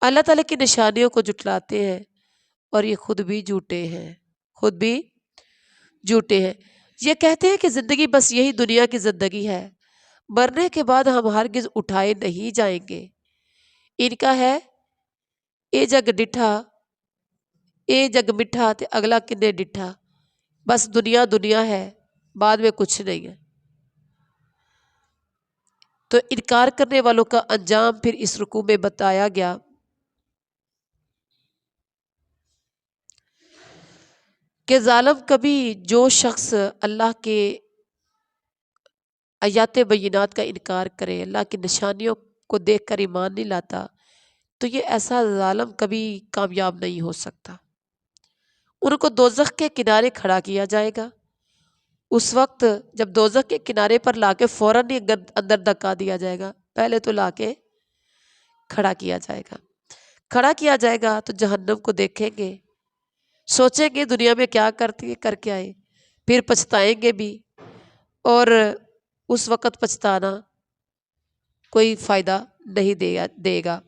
اللہ تعالیٰ کی نشانیوں کو جھٹلاتے ہیں، اور یہ خود بھی جھوٹے ہیں، خود بھی جھوٹے ہیں۔ یہ کہتے ہیں کہ زندگی بس یہی دنیا کی زندگی ہے، مرنے کے بعد ہم ہرگز اٹھائے نہیں جائیں گے۔ ان کا ہے اے جگ ڈٹھا، اے جگ مٹھا تے اگلا کنے ڈٹھا، بس دنیا دنیا ہے، بعد میں کچھ نہیں ہے۔ تو انکار کرنے والوں کا انجام پھر اس رکوع میں بتایا گیا کہ ظالم کبھی جو شخص اللہ کے آیات بینات کا انکار کرے، اللہ کی نشانیوں کو دیکھ کر ایمان نہیں لاتا، تو یہ ایسا ظالم کبھی کامیاب نہیں ہو سکتا۔ ان کو دوزخ کے کنارے کھڑا کیا جائے گا۔ اس وقت جب دوزخ کے کنارے پر لا کے فوراً ہی اندر دھکا دیا جائے گا، پہلے تو لا کے کھڑا کیا جائے گا۔ کھڑا کیا جائے گا تو جہنم کو دیکھیں گے، سوچیں گے دنیا میں کیا کر کے آئے، پھر پچھتائیں گے بھی، اور اس وقت پچھتانا کوئی فائدہ نہیں دے گا۔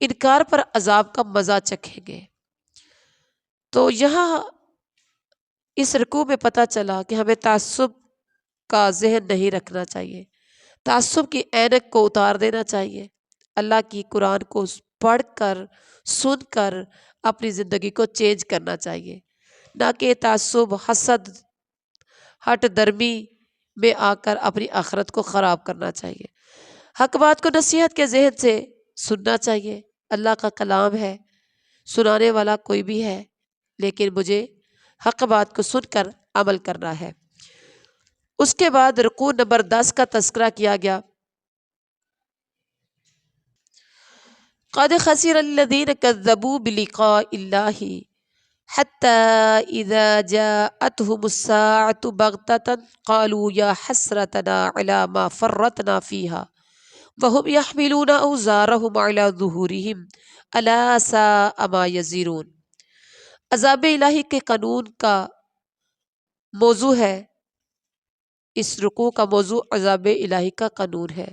انکار پر عذاب کا مزہ چکھیں گے۔ تو یہاں اس رکوع میں پتہ چلا کہ ہمیں تعصب کا ذہن نہیں رکھنا چاہیے، تعصب کی اینک کو اتار دینا چاہیے، اللہ کی قرآن کو پڑھ کر سن کر اپنی زندگی کو چینج کرنا چاہیے، نہ کہ تعصب، حسد، ہٹ درمی میں آ کر اپنی آخرت کو خراب کرنا چاہیے۔ حق بات کو نصیحت کے ذہن سے سننا چاہیے، اللہ کا کلام ہے، سنانے والا کوئی بھی ہے، لیکن مجھے حق بات کو سن کر عمل کرنا ہے۔ اس کے بعد رکوع نمبر 10 کا تذکرہ کیا گیا، قد خسر الذین کذبوا بلقاء اللہ حتی اذا جاءتهم الساعة بغتة قالوا یا حسرتنا علی ما فرطنا فیها وهم یحملون اوزارهم علی ظہورهم الا ساء ما یزرون۔ عذاب الہی کے قانون کا موضوع ہے، اس رکوع کا موضوع عذاب الہی کا قانون ہے۔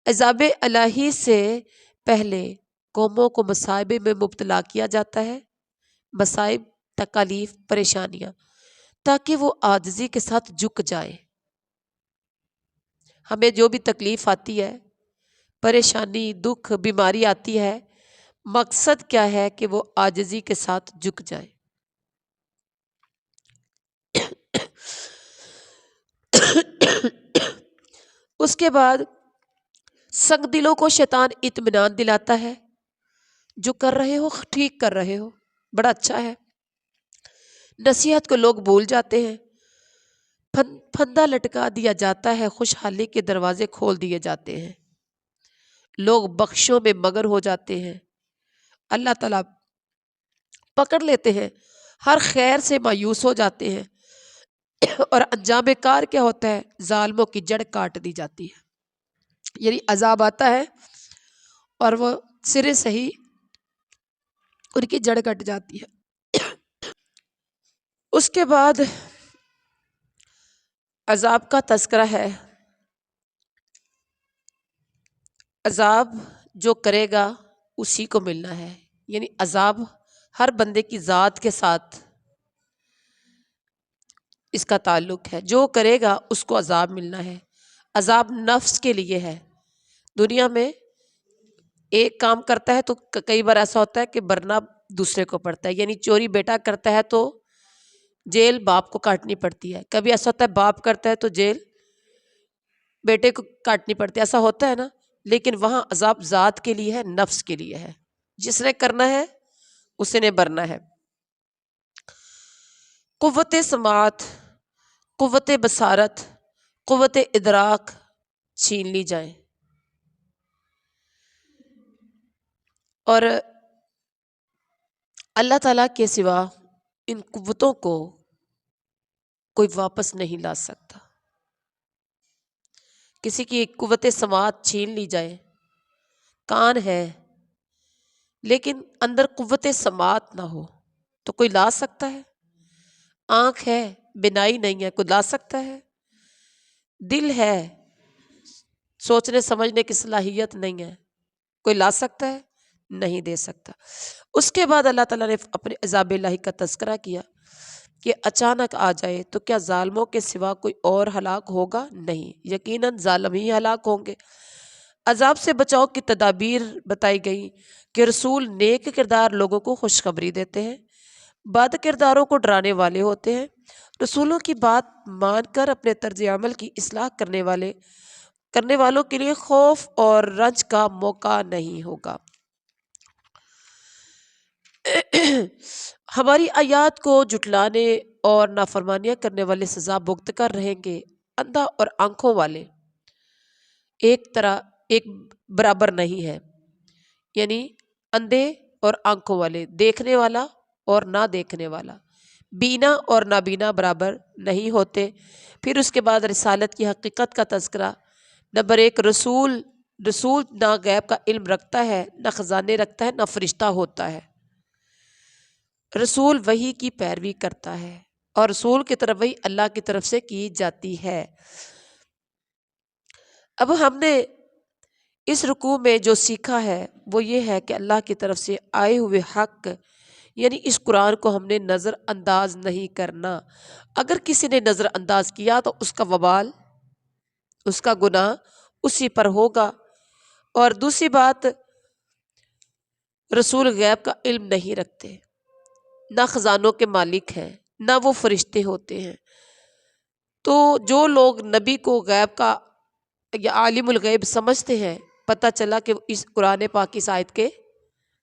عذاب الہی سے پہلے قوموں کو مصائب میں مبتلا کیا جاتا ہے، مصائب، تکالیف، پریشانیاں، تاکہ وہ عاجزی کے ساتھ جھک جائیں۔ ہمیں جو بھی تکلیف آتی ہے، پریشانی، دکھ، بیماری آتی ہے، مقصد کیا ہے کہ وہ عاجزی کے ساتھ جھک جائیں۔ اس کے بعد سنگ دلوں کو شیطان اطمینان دلاتا ہے، جو کر رہے ہو ٹھیک کر رہے ہو، بڑا اچھا ہے۔ نصیحت کو لوگ بھول جاتے ہیں، پھندا لٹکا دیا جاتا ہے، خوشحالی کے دروازے کھول دیے جاتے ہیں، لوگ بخشوں میں مگر ہو جاتے ہیں، اللہ تعالیٰ پکڑ لیتے ہیں، ہر خیر سے مایوس ہو جاتے ہیں، اور انجام کار کیا ہوتا ہے؟ ظالموں کی جڑ کاٹ دی جاتی ہے، یعنی عذاب آتا ہے اور وہ سرے سے ہی ان کی جڑ کٹ جاتی ہے۔ اس کے بعد عذاب کا تذکرہ ہے، عذاب جو کرے گا اسی کو ملنا ہے، یعنی عذاب ہر بندے کی ذات کے ساتھ اس کا تعلق ہے، جو کرے گا اس کو عذاب ملنا ہے۔ عذاب نفس کے لیے ہے، دنیا میں ایک کام کرتا ہے تو کئی بار ایسا ہوتا ہے کہ برنا دوسرے کو پڑتا ہے، یعنی چوری بیٹا کرتا ہے تو جیل باپ کو کاٹنی پڑتی ہے، کبھی ایسا ہوتا ہے باپ کرتا ہے تو جیل بیٹے کو کاٹنی پڑتی ہے، ایسا ہوتا ہے نا، لیکن وہاں عذاب ذات کے لیے ہے، نفس کے لیے ہے، جس نے کرنا ہے اسی نے برنا ہے۔ قوت سماعت، قوت بصارت، قوت ادراک چھین لی جائیں، اور اللہ تعالیٰ کے سوا ان قوتوں کو کوئی واپس نہیں لا سکتا۔ کسی کی قوت سماعت چھین لی جائے، کان ہے لیکن اندر قوت سماعت نہ ہو تو کوئی لا سکتا ہے؟ آنکھ ہے، بینائی نہیں ہے، کوئی لا سکتا ہے؟ دل ہے، سوچنے سمجھنے کی صلاحیت نہیں ہے، کوئی لا سکتا ہے؟ نہیں دے سکتا۔ اس کے بعد اللہ تعالیٰ نے اپنے عذاب الہی کا تذکرہ کیا کہ اچانک آ جائے تو کیا ظالموں کے سوا کوئی اور ہلاک ہوگا؟ نہیں، یقیناً ظالم ہی ہلاک ہوں گے۔ عذاب سے بچاؤ کی تدابیر بتائی گئی کہ رسول نیک کردار لوگوں کو خوشخبری دیتے ہیں، بد کرداروں کو ڈرانے والے ہوتے ہیں، رسولوں کی بات مان کر اپنے طرز عمل کی اصلاح کرنے والوں کے لیے خوف اور رنج کا موقع نہیں ہوگا۔ ہماری آیات کو جھٹلانے اور نافرمانیاں کرنے والے سزا بھگت کر رہیں گے۔ اندھا اور آنکھوں والے ایک برابر نہیں ہے، یعنی اندھے اور آنکھوں والے، دیکھنے والا اور نہ دیکھنے والا، بینا اور نابینا برابر نہیں ہوتے۔ پھر اس کے بعد رسالت کی حقیقت کا تذکرہ۔ نمبر 1، رسول نہ غیب کا علم رکھتا ہے، نہ خزانے رکھتا ہے، نہ فرشتہ ہوتا ہے۔ رسول وحی کی پیروی کرتا ہے اور رسول کی طرف وحی اللہ کی طرف سے کی جاتی ہے۔ اب ہم نے اس رکوع میں جو سیکھا ہے وہ یہ ہے کہ اللہ کی طرف سے آئے ہوئے حق یعنی اس قرآن کو ہم نے نظر انداز نہیں کرنا. اگر کسی نے نظر انداز کیا تو اس کا وبال، اس کا گناہ اسی پر ہوگا. اور دوسری بات، رسول غیب کا علم نہیں رکھتے، نہ خزانوں کے مالک ہیں، نہ وہ فرشتے ہوتے ہیں. تو جو لوگ نبی کو غیب کا یا عالم الغیب سمجھتے ہیں، پتہ چلا کہ اس قرآن پاک کی آیت کے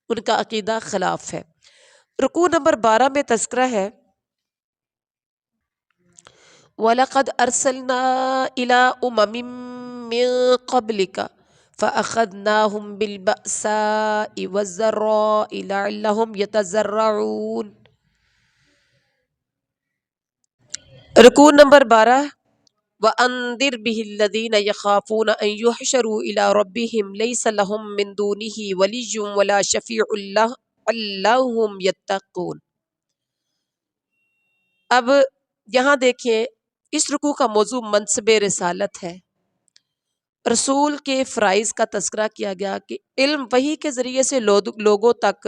ان کا عقیدہ خلاف ہے. رکوع نمبر 12 میں تذکرہ ہے وَلَقَدْ أَرْسَلْنَا إِلَىٰ أُمَمٍ مِّن قَبْلِكَ فَأَخَذْنَاهُمْ بِالْبَأْسَاءِ وَالضَّرَّاءِ لَعَلَّهُمْ يَتَضَرَّعُونَ. رکوع نمبر 12. وَأَنذِرْ بِهِ الَّذِينَ يَخَافُونَ أَن يُحْشَرُوا إِلَىٰ رَبِّهِمْ لَيْسَ لَهُم مِّن دُونِهِ وَلِيٌّ وَلَا شَفِيعٌ لَّعَلَّهُمْ يَتَّقُونَ. اب یہاں دیکھیں، اس رکوع کا موضوع منصب رسالت ہے. رسول کے فرائض کا تذکرہ کیا گیا کہ علم وحی کے ذریعے سے لوگوں تک،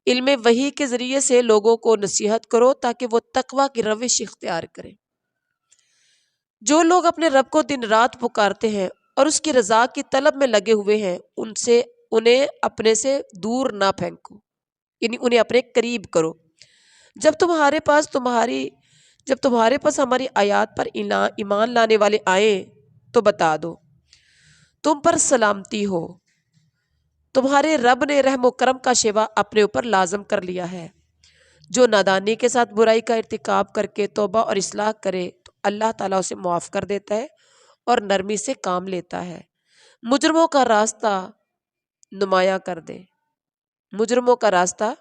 علم وحی کے ذریعے سے لوگوں کو نصیحت کرو تاکہ وہ تقوی کی روش اختیار کریں. جو لوگ اپنے رب کو دن رات پکارتے ہیں اور اس کی رضا کی طلب میں لگے ہوئے ہیں، انہیں اپنے سے دور نہ پھینکو، یعنی انہیں اپنے قریب کرو. جب تمہارے پاس ہماری آیات پر ایمان لانے والے آئیں تو بتا دو تم پر سلامتی ہو، تمہارے رب نے رحم و کرم کا شیوا اپنے اوپر لازم کر لیا ہے. جو نادانی کے ساتھ برائی کا ارتکاب کر کے توبہ اور اصلاح کرے تو اللہ تعالیٰ اسے معاف کر دیتا ہے اور نرمی سے کام لیتا ہے. مجرموں کا راستہ نمایاں کر دے، مجرموں کا راستہ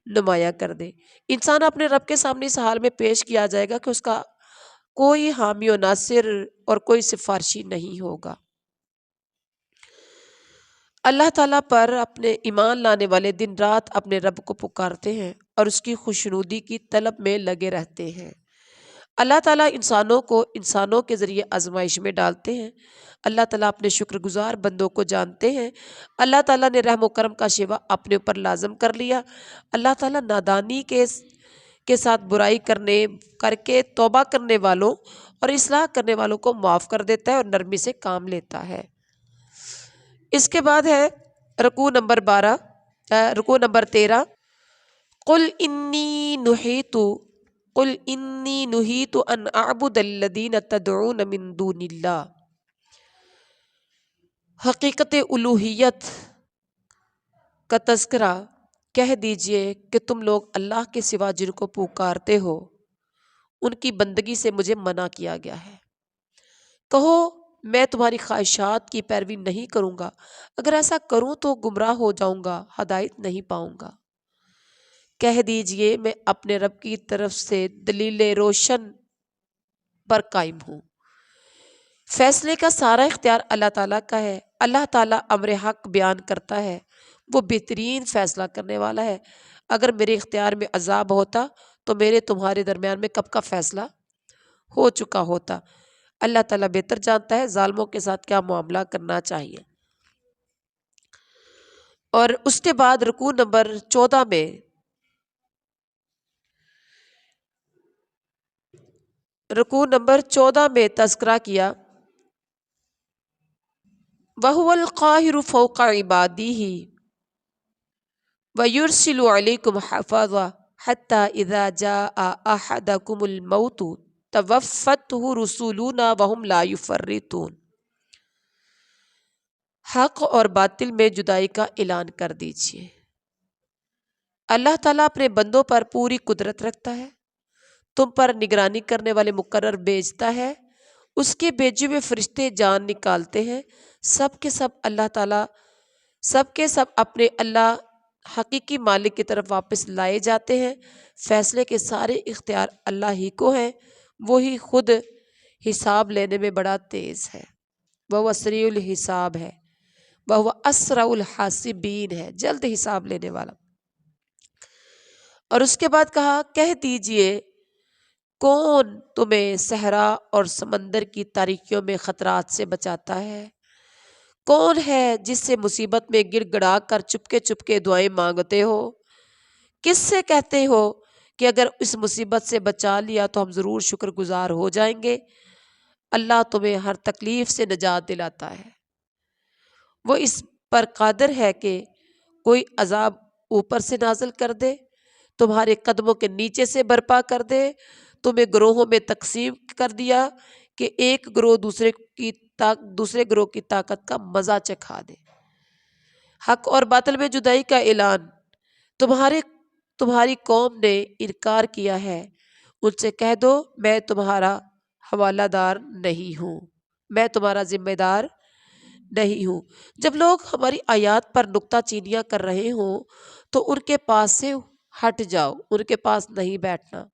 نمایاں کر دے. انسان اپنے رب کے سامنے اس حال میں پیش کیا جائے گا کہ اس کا کوئی حامی و ناصر اور کوئی سفارشی نہیں ہوگا. اللہ تعالیٰ پر اپنے ایمان لانے والے دن رات اپنے رب کو پکارتے ہیں اور اس کی خوشنودی کی طلب میں لگے رہتے ہیں. اللہ تعالیٰ انسانوں کے ذریعے آزمائش میں ڈالتے ہیں. اللہ تعالیٰ اپنے شکر گزار بندوں کو جانتے ہیں. اللہ تعالیٰ نے رحم و کرم کا شیوا اپنے اوپر لازم کر لیا. اللہ تعالیٰ نادانی کے ساتھ برائی کر کے توبہ کرنے والوں اور اصلاح کرنے والوں کو معاف کر دیتا ہے اور نرمی سے کام لیتا ہے. اس کے بعد ہے رکوع نمبر 13. قل انی نہیت ان اعبد الذین تدعون من دون اللہ. حقیقت الوہیت کا تذکرہ. کہہ دیجئے کہ تم لوگ اللہ کے سوا جن کو پکارتے ہو ان کی بندگی سے مجھے منع کیا گیا ہے. کہو میں تمہاری خواہشات کی پیروی نہیں کروں گا، اگر ایسا کروں تو گمراہ ہو جاؤں گا، ہدایت نہیں پاؤں گا. کہہ دیجئے میں اپنے رب کی طرف سے دلیل روشن پر قائم ہوں. فیصلے کا سارا اختیار اللہ تعالیٰ کا ہے. اللہ تعالیٰ امر حق بیان کرتا ہے، وہ بہترین فیصلہ کرنے والا ہے. اگر میرے اختیار میں عذاب ہوتا تو میرے تمہارے درمیان میں کب کا فیصلہ ہو چکا ہوتا. اللہ تعالیٰ بہتر جانتا ہے ظالموں کے ساتھ کیا معاملہ کرنا چاہیے. اور اس کے بعد رکوع نمبر 14 میں تذکرہ کیا وَهُوَ الْقَاهِرُ فَوْقَ عِبَادِهِ وَيُرْسِلُ عَلَيْكُمْ حَفَظًا حَتَّى إِذَا جَاءَ أَحَدَكُمُ الْمَوْتُ تَوَفَّتْهُ رُسُلُنَا وَهُمْ لَا يُفَرِّطُونَ. حق اور باطل میں جدائی کا اعلان کر دیجیے. اللہ تعالیٰ اپنے بندوں پر پوری قدرت رکھتا ہے، تم پر نگرانی کرنے والے مقرر بھیجتا ہے، اس کے بھیجے ہوئے فرشتے جان نکالتے ہیں. سب کے سب اللہ تعالیٰ اپنے اللہ حقیقی مالک کی طرف واپس لائے جاتے ہیں. فیصلے کے سارے اختیار اللہ ہی کو ہیں، وہی خود حساب لینے میں بڑا تیز ہے. وہ سریع الحساب ہے، وہ اسرع الحاسبین ہے، جلد حساب لینے والا. اور اس کے بعد کہا کہہ دیجئے کون تمہیں صحرا اور سمندر کی تاریکیوں میں خطرات سے بچاتا ہے؟ کون ہے جس سے مصیبت میں گڑ گڑا کر چپکے چپکے دعائیں مانگتے ہو؟ کس سے کہتے ہو کہ اگر اس مصیبت سے بچا لیا تو ہم ضرور شکر گزار ہو جائیں گے؟ اللہ تمہیں ہر تکلیف سے نجات دلاتا ہے، وہ اس پر قادر ہے کہ کوئی عذاب اوپر سے نازل کر دے، تمہارے قدموں کے نیچے سے برپا کر دے، تمہیں گروہوں میں تقسیم کر دیا کہ ایک گروہ دوسرے گروہ کی طاقت کا مزہ چکھا دے، حق اور باطل میں جدائی کا اعلان۔ تمہاری قوم نے انکار کیا ہے، ان سے کہہ دو میں تمہارا حوالہ دار نہیں ہوں، میں تمہارا ذمہ دار نہیں ہوں۔ جب لوگ ہماری آیات پر نکتہ چینیاں کر رہے ہوں تو ان کے پاس سے ہٹ جاؤ، ان کے پاس نہیں بیٹھنا۔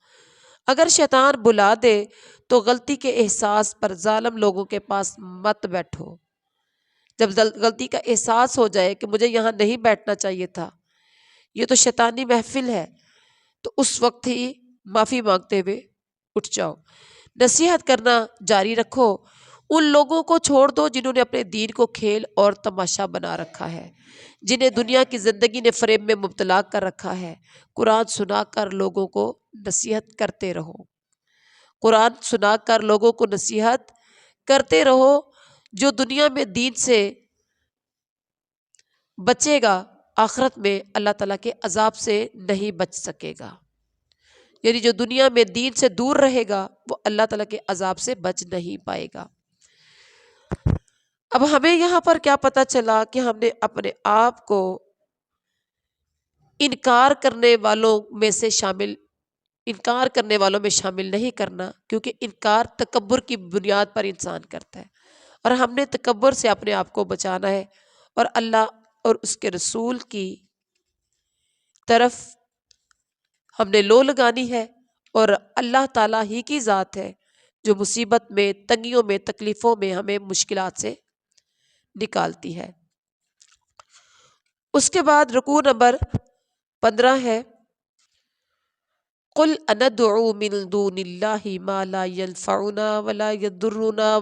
اگر شیطان بلا دے تو غلطی کے احساس پر ظالم لوگوں کے پاس مت بیٹھو۔ جب غلطی کا احساس ہو جائے کہ مجھے یہاں نہیں بیٹھنا چاہیے تھا، یہ تو شیطانی محفل ہے، تو اس وقت ہی معافی مانگتے ہوئے اٹھ جاؤ، نصیحت کرنا جاری رکھو۔ ان لوگوں کو چھوڑ دو جنہوں نے اپنے دین کو کھیل اور تماشا بنا رکھا ہے، جنہیں دنیا کی زندگی نے فریب میں مبتلا کر رکھا ہے۔ قرآن سنا کر لوگوں کو نصیحت کرتے رہو، قرآن سنا کر لوگوں کو نصیحت کرتے رہو۔ جو دنیا میں دین سے بچے گا آخرت میں اللہ تعالیٰ کے عذاب سے نہیں بچ سکے گا، یعنی جو دنیا میں دین سے دور رہے گا وہ اللہ تعالیٰ کے عذاب سے بچ نہیں پائے گا۔ اب ہمیں یہاں پر کیا پتہ چلا کہ ہم نے اپنے آپ کو انکار کرنے والوں میں شامل نہیں کرنا، کیونکہ انکار تکبر کی بنیاد پر انسان کرتا ہے، اور ہم نے تکبر سے اپنے آپ کو بچانا ہے، اور اللہ اور اس کے رسول کی طرف ہم نے لو لگانی ہے، اور اللہ تعالیٰ ہی کی ذات ہے جو مصیبت میں، تنگیوں میں، تکلیفوں میں ہمیں مشکلات سے نکالتی ہے۔ اس کے بعد رکوع نمبر 15 ہے، قُلْ أَنَدْعُو مِن دُونِ اللَّهِ مَا لَا يَنفَعُنَا وَلَا يَضُرُّنَا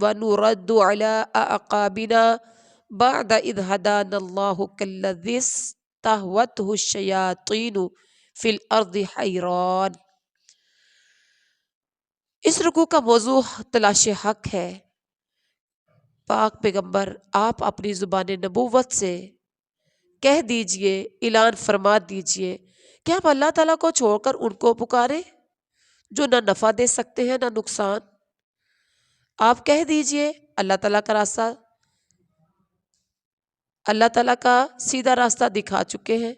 وَنُرَدُّ عَلَىٰ أَعْقَابِنَا بَعْدَ إِذْ هَدَانَا اللَّهُ كَالَّذِي اسْتَهْوَتْهُ الشَّيَاطِينُ فِي الْأَرْضِ حَيْرَانٍ۔ اس رکوع کا موضوع تلاش حق ہے۔ پاک پیغمبر آپ اپنی زبان نبوت سے کہہ دیجئے، اعلان فرما دیجئے کہ ہم اللہ تعالیٰ کو چھوڑ کر ان کو پکاریں جو نہ نفع دے سکتے ہیں نہ نقصان۔ آپ کہہ دیجئے اللہ تعالیٰ کا سیدھا راستہ دکھا چکے ہیں۔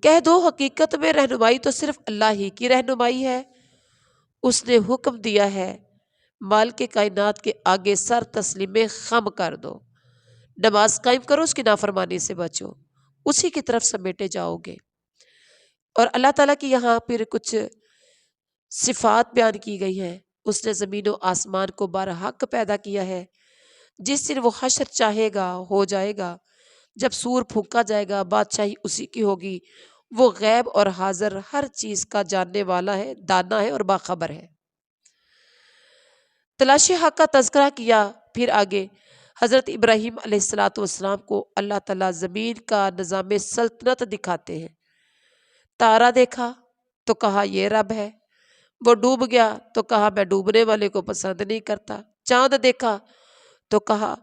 کہہ دو حقیقت میں رہنمائی تو صرف اللہ ہی کی رہنمائی ہے، اس نے حکم دیا ہے مال کے کائنات کے آگے سر تسلیم خم کر دو، نماز قائم کرو، اس کی نافرمانی سے بچو، اسی کی طرف سمیٹے جاؤ گے۔ اور اللہ تعالیٰ کی یہاں پھر کچھ صفات بیان کی گئی ہیں۔ اس نے زمین و آسمان کو برحق پیدا کیا ہے، جس دن وہ حشر چاہے گا ہو جائے گا، جب سور پھونکا جائے گا بادشاہی اسی کی ہوگی، وہ غیب اور حاضر ہر چیز کا جاننے والا ہے، دانا ہے اور باخبر ہے۔ تلاش حق کا تذکرہ کیا، پھر آگے حضرت ابراہیم علیہ السلام کو اللہ تعالیٰ زمین کا نظام سلطنت دکھاتے ہیں۔ تارا دیکھا تو کہا یہ رب ہے، وہ ڈوب گیا تو کہا میں ڈوبنے والے کو پسند نہیں کرتا۔ چاند دیکھا تو کہا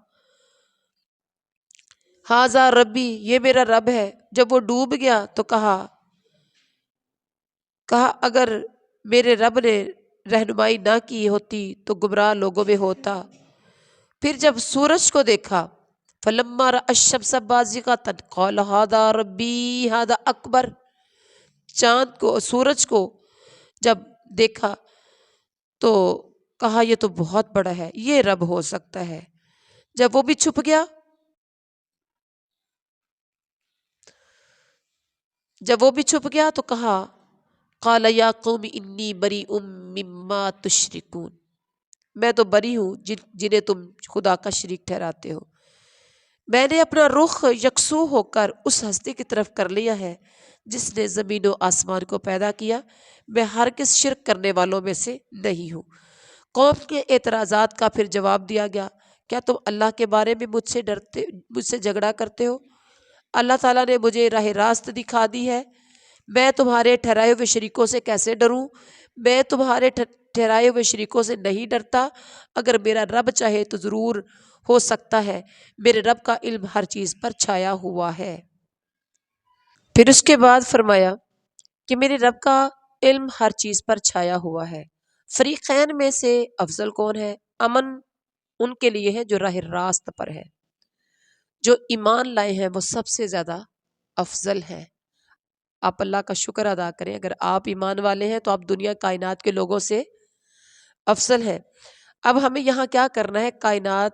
ہاذا ربی، یہ میرا رب ہے، جب وہ ڈوب گیا تو کہا اگر میرے رب نے رہنمائی نہ کی ہوتی تو گمراہ لوگوں میں ہوتا۔ پھر جب سورج کو دیکھا فلما رأى الشمس بازغة قال هذا ربی هذا اکبر، چاند کو، سورج کو جب دیکھا تو کہا یہ تو بہت بڑا ہے، یہ رب ہو سکتا ہے۔ جب وہ بھی چھپ گیا، تو کہا قال یا قوم انی بریء مما تشرکون، میں تو بری ہوں جنہیں تم خدا کا شریک ٹھہراتے ہو۔ میں نے اپنا رخ یکسو ہو کر اس ہستی کی طرف کر لیا ہے جس نے زمین و آسمان کو پیدا کیا، میں ہرگز شرک کرنے والوں میں سے نہیں ہوں۔ قوم کے اعتراضات کا پھر جواب دیا گیا، کیا تم اللہ کے بارے میں مجھ سے جھگڑا کرتے ہو؟ اللہ تعالیٰ نے مجھے راہ راست دکھا دی ہے، میں تمہارے ٹھہرائے ہوئے شریکوں سے کیسے ڈروں؟ میں تمہارے ٹھہرائے ہوئے شریکوں سے نہیں ڈرتا، اگر میرا رب چاہے تو ضرور ہو سکتا ہے، میرے رب کا علم ہر چیز پر چھایا ہوا ہے۔ پھر اس کے بعد فرمایا کہ میرے رب کا علم ہر چیز پر چھایا ہوا ہے۔ فریقین میں سے افضل کون ہے؟ امن ان کے لیے ہے جو راہ راست پر ہے، جو ایمان لائے ہیں وہ سب سے زیادہ افضل ہے۔ آپ اللہ کا شکر ادا کریں، اگر آپ ایمان والے ہیں تو آپ دنیا کائنات کے لوگوں سے افضل ہیں۔ اب ہمیں یہاں کیا کرنا ہے؟ کائنات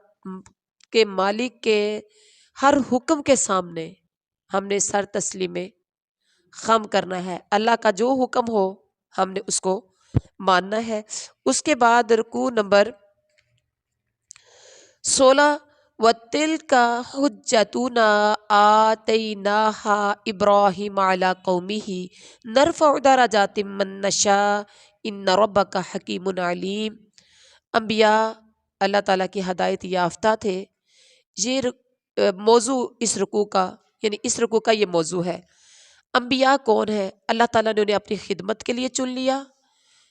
کے مالک کے ہر حکم کے سامنے ہم نے سر تسلیم خم کرنا ہے، اللہ کا جو حکم ہو ہم نے اس کو ماننا ہے۔ اس کے بعد رکوع نمبر 16، وَتِلْكَ حُجَّتُنَا آتَيْنَاهَا إِبْرَاهِيمَ عَلَىٰ قَوْمِهِ نَرْفَعُ دَرَجَاتٍ مَّن نَّشَاءُ إِنَّ رَبَّكَ حَكِيمٌ عَلِيمٌ۔ انبیاء اللہ تعالیٰ کی ہدایت یافتہ تھے۔ یہ موضوع اس رکوع کا، یعنی اس رکوع کا یہ موضوع ہے۔ انبیاء کون ہے؟ اللہ تعالیٰ نے انہیں اپنی خدمت کے لیے چن لیا،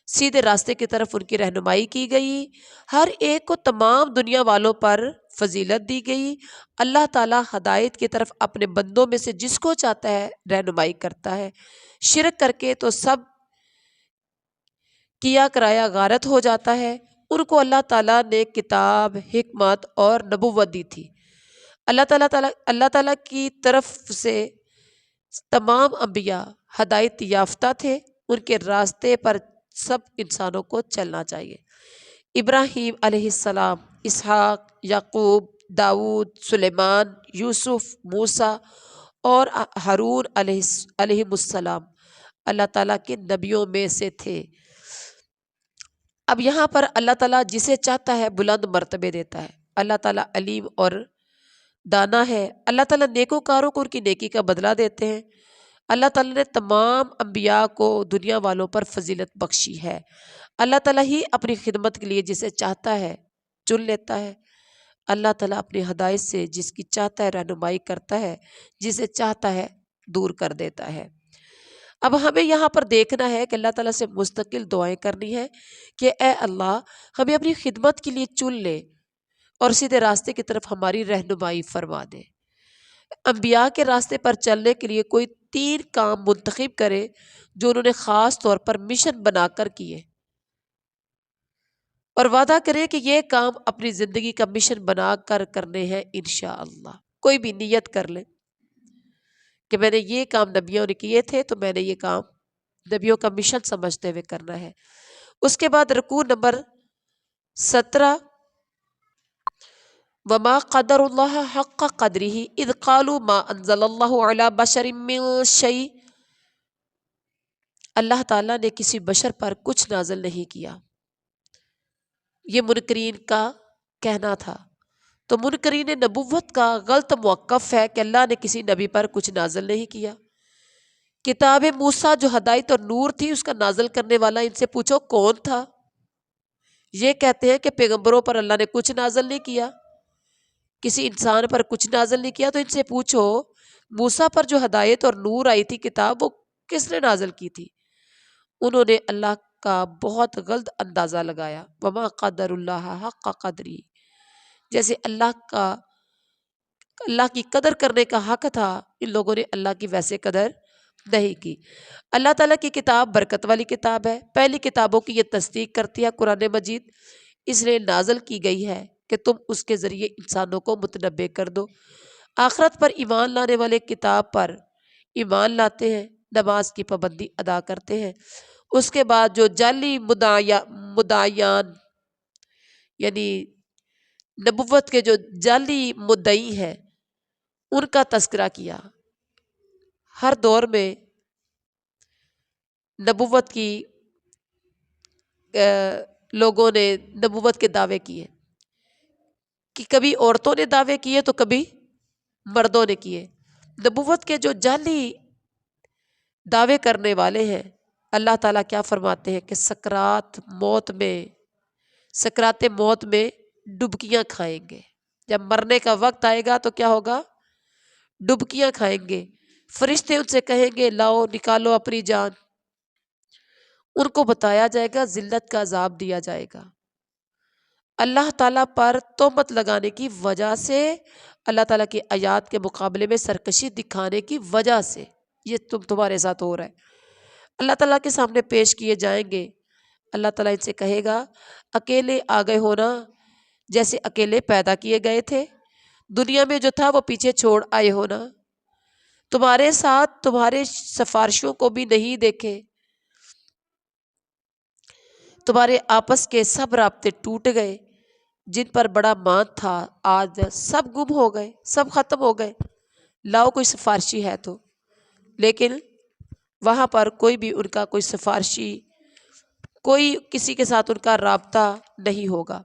سیدھے راستے کی طرف ان کی رہنمائی کی گئی، ہر ایک کو تمام دنیا والوں پر فضیلت دی گئی۔ اللہ تعالیٰ ہدایت کی طرف اپنے بندوں میں سے جس کو چاہتا ہے رہنمائی کرتا ہے۔ شرک کر کے تو سب کیا کرایا غارت ہو جاتا ہے۔ ان کو اللہ تعالیٰ نے کتاب، حکمت اور نبوت دی تھی۔ اللہ تعالیٰ کی طرف سے تمام انبیاء ہدایت یافتہ تھے، ان کے راستے پر سب انسانوں کو چلنا چاہیے۔ ابراہیم علیہ السلام، اسحاق، یعقوب، داؤد، سلیمان، یوسف، موسیٰ اور ہارون علیہ السلام اللہ تعالیٰ کے نبیوں میں سے تھے۔ اب یہاں پر اللہ تعالیٰ جسے چاہتا ہے بلند مرتبے دیتا ہے۔ اللہ تعالیٰ علیم اور دانا ہے۔ اللہ تعالیٰ نیکوکاروں کو ان کی نیکی کا بدلہ دیتے ہیں۔ اللہ تعالیٰ نے تمام انبیاء کو دنیا والوں پر فضیلت بخشی ہے۔ اللہ تعالیٰ ہی اپنی خدمت کے لیے جسے چاہتا ہے چن لیتا ہے۔ اللہ تعالیٰ اپنی ہدایت سے جس کی چاہتا ہے رہنمائی کرتا ہے، جسے چاہتا ہے دور کر دیتا ہے۔ اب ہمیں یہاں پر دیکھنا ہے کہ اللہ تعالیٰ سے مستقل دعائیں کرنی ہے کہ اے اللہ ہمیں اپنی خدمت کے لیے چن لے اور سیدھے راستے کی طرف ہماری رہنمائی فرما دے۔ انبیاء کے راستے پر چلنے کے لیے کوئی 3 کام منتخب کرے جو انہوں نے خاص طور پر مشن بنا کر کیے، اور وعدہ کرے کہ یہ کام اپنی زندگی کا مشن بنا کر کرنے ہیں انشاءاللہ۔ کوئی بھی نیت کر لے کہ میں نے یہ کام نبیوں نے کیے تھے تو میں نے یہ کام نبیوں کا مشن سمجھتے ہوئے کرنا ہے۔ اس کے بعد رکوع نمبر 17، وما قدر اللہ حق قدرہ اذ قالوا ما انزل اللہ علی بشر من شیء۔ اللہ تعالیٰ نے کسی بشر پر کچھ نازل نہیں کیا، یہ منکرین کا کہنا تھا۔ تو منکرین نبوت کا غلط موقف ہے کہ اللہ نے کسی نبی پر کچھ نازل نہیں کیا۔ کتاب موسیٰ جو ہدایت اور نور تھی، اس کا نازل کرنے والا ان سے پوچھو کون تھا؟ یہ کہتے ہیں کہ پیغمبروں پر اللہ نے کچھ نازل نہیں کیا، کسی انسان پر کچھ نازل نہیں کیا۔ تو ان سے پوچھو موسیٰ پر جو ہدایت اور نور آئی تھی کتاب، وہ کس نے نازل کی تھی؟ انہوں نے اللہ کا بہت غلط اندازہ لگایا۔ وما قدر اللہ حق قدری، جیسے اللہ کی قدر کرنے کا حق تھا، ان لوگوں نے اللہ کی ویسے قدر نہیں کی۔ اللہ تعالیٰ کی کتاب برکت والی کتاب ہے، پہلی کتابوں کی یہ تصدیق کرتی ہے قرآن مجید، اس لیے نازل کی گئی ہے کہ تم اس کے ذریعے انسانوں کو متنبع کر دو۔ آخرت پر ایمان لانے والے کتاب پر ایمان لاتے ہیں، نماز کی پابندی ادا کرتے ہیں۔ اس کے بعد جو جعلی مدعیان، یعنی نبوت کے جو جعلی مدعی ہیں، ان کا تذکرہ کیا۔ ہر دور میں نبوت کی لوگوں نے نبوت کے دعوے کیے، کہ کبھی عورتوں نے دعوے کیے تو کبھی مردوں نے کیے۔ نبوت کے جو جعلی دعوے کرنے والے ہیں، اللہ تعالیٰ کیا فرماتے ہیں کہ سکرات موت میں ڈبکیاں کھائیں گے۔ جب مرنے کا وقت آئے گا تو کیا ہوگا؟ ڈبکیاں کھائیں گے۔ فرشتے ان سے کہیں گے لاؤ نکالو اپنی جان، ان کو بتایا جائے گا، ذلت کا عذاب دیا جائے گا اللہ تعالیٰ پر تہمت لگانے کی وجہ سے، اللہ تعالیٰ کی آیات کے مقابلے میں سرکشی دکھانے کی وجہ سے یہ تمہارے ساتھ ہو رہا ہے۔ اللہ تعالیٰ کے سامنے پیش کیے جائیں گے، اللہ تعالیٰ ان سے کہے گا اکیلے آ گئے ہونا، جیسے اکیلے پیدا کیے گئے تھے، دنیا میں جو تھا وہ پیچھے چھوڑ آئے ہونا، تمہارے ساتھ تمہارے سفارشوں کو بھی نہیں دیکھے، تمہارے آپس کے سب رابطے ٹوٹ گئے، جن پر بڑا مان تھا آج سب گم ہو گئے، سب ختم ہو گئے، لاؤ کوئی سفارشی ہے تو، لیکن وہاں پر کوئی بھی ان کا کوئی سفارشی، کوئی کسی کے ساتھ ان کا رابطہ نہیں ہوگا۔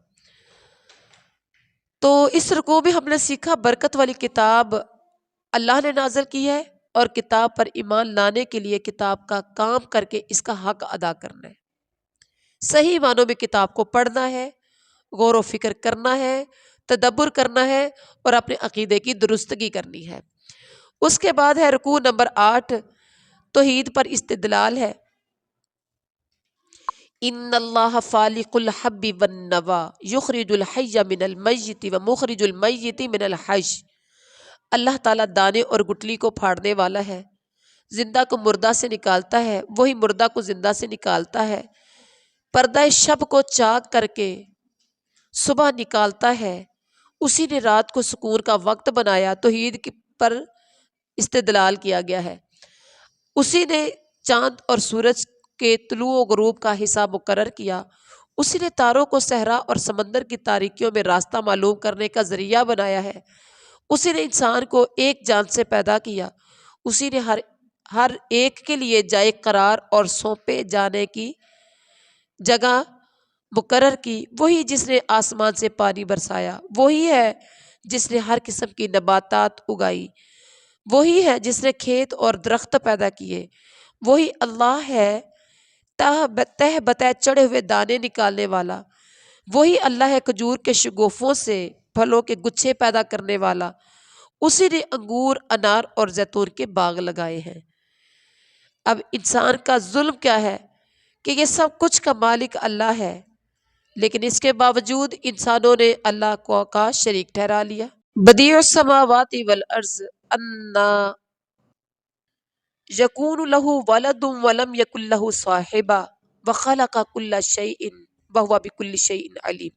تو اس رکوع میں ہم نے سیکھا برکت والی کتاب اللہ نے نازل کی ہے، اور کتاب پر ایمان لانے کے لیے کتاب کا کام کر کے اس کا حق ادا کرنا ہے، صحیح معنوں میں کتاب کو پڑھنا ہے، غور و فکر کرنا ہے، تدبر کرنا ہے، اور اپنے عقیدے کی درستگی کرنی ہے۔ اس کے بعد ہے رکوع نمبر 8، توحید پر استدلال ہے۔ ان اللہ فالق الحب والنوا یخرج الحی من المیت ومخرج المیت من الحی، اللہ تعالیٰ دانے اور گٹلی کو پھاڑنے والا ہے، زندہ کو مردہ سے نکالتا ہے، وہی مردہ کو زندہ سے نکالتا ہے، پردہ شب کو چاک کر کے صبح نکالتا ہے، اسی نے رات کو سکون کا وقت بنایا، توحید پر استدلال کیا گیا ہے۔ اسی نے چاند اور سورج کے طلوع و غروب کا حصہ مقرر کیا، اسی نے تاروں کو صحرا اور سمندر کی تاریکیوں میں راستہ معلوم کرنے کا ذریعہ بنایا ہے، اسی نے انسان کو ایک جان سے پیدا کیا، اسی نے ہر ایک کے لیے جائے قرار اور سونپے جانے کی جگہ مقرر کی، وہی جس نے آسمان سے پانی برسایا، وہی ہے جس نے ہر قسم کی نباتات اگائی، وہی ہے جس نے کھیت اور درخت پیدا کیے، وہی اللہ ہے تہ بتہ چڑھے ہوئے دانے نکالنے والا، وہی اللہ ہے کھجور کے شگوفوں سے پھلوں کے گچھے پیدا کرنے والا، اسی نے انگور، انار اور زیتون کے باغ لگائے ہیں۔ اب انسان کا ظلم کیا ہے کہ یہ سب کچھ کا مالک اللہ ہے، لیکن اس کے باوجود انسانوں نے اللہ کو کا شریک ٹھہرا لیا۔ بدیع السماوات والارض انا یکون لہ ولد ولم یکن لہ صاحبہ وخلق کل شیء وہو بکل شیء علیم۔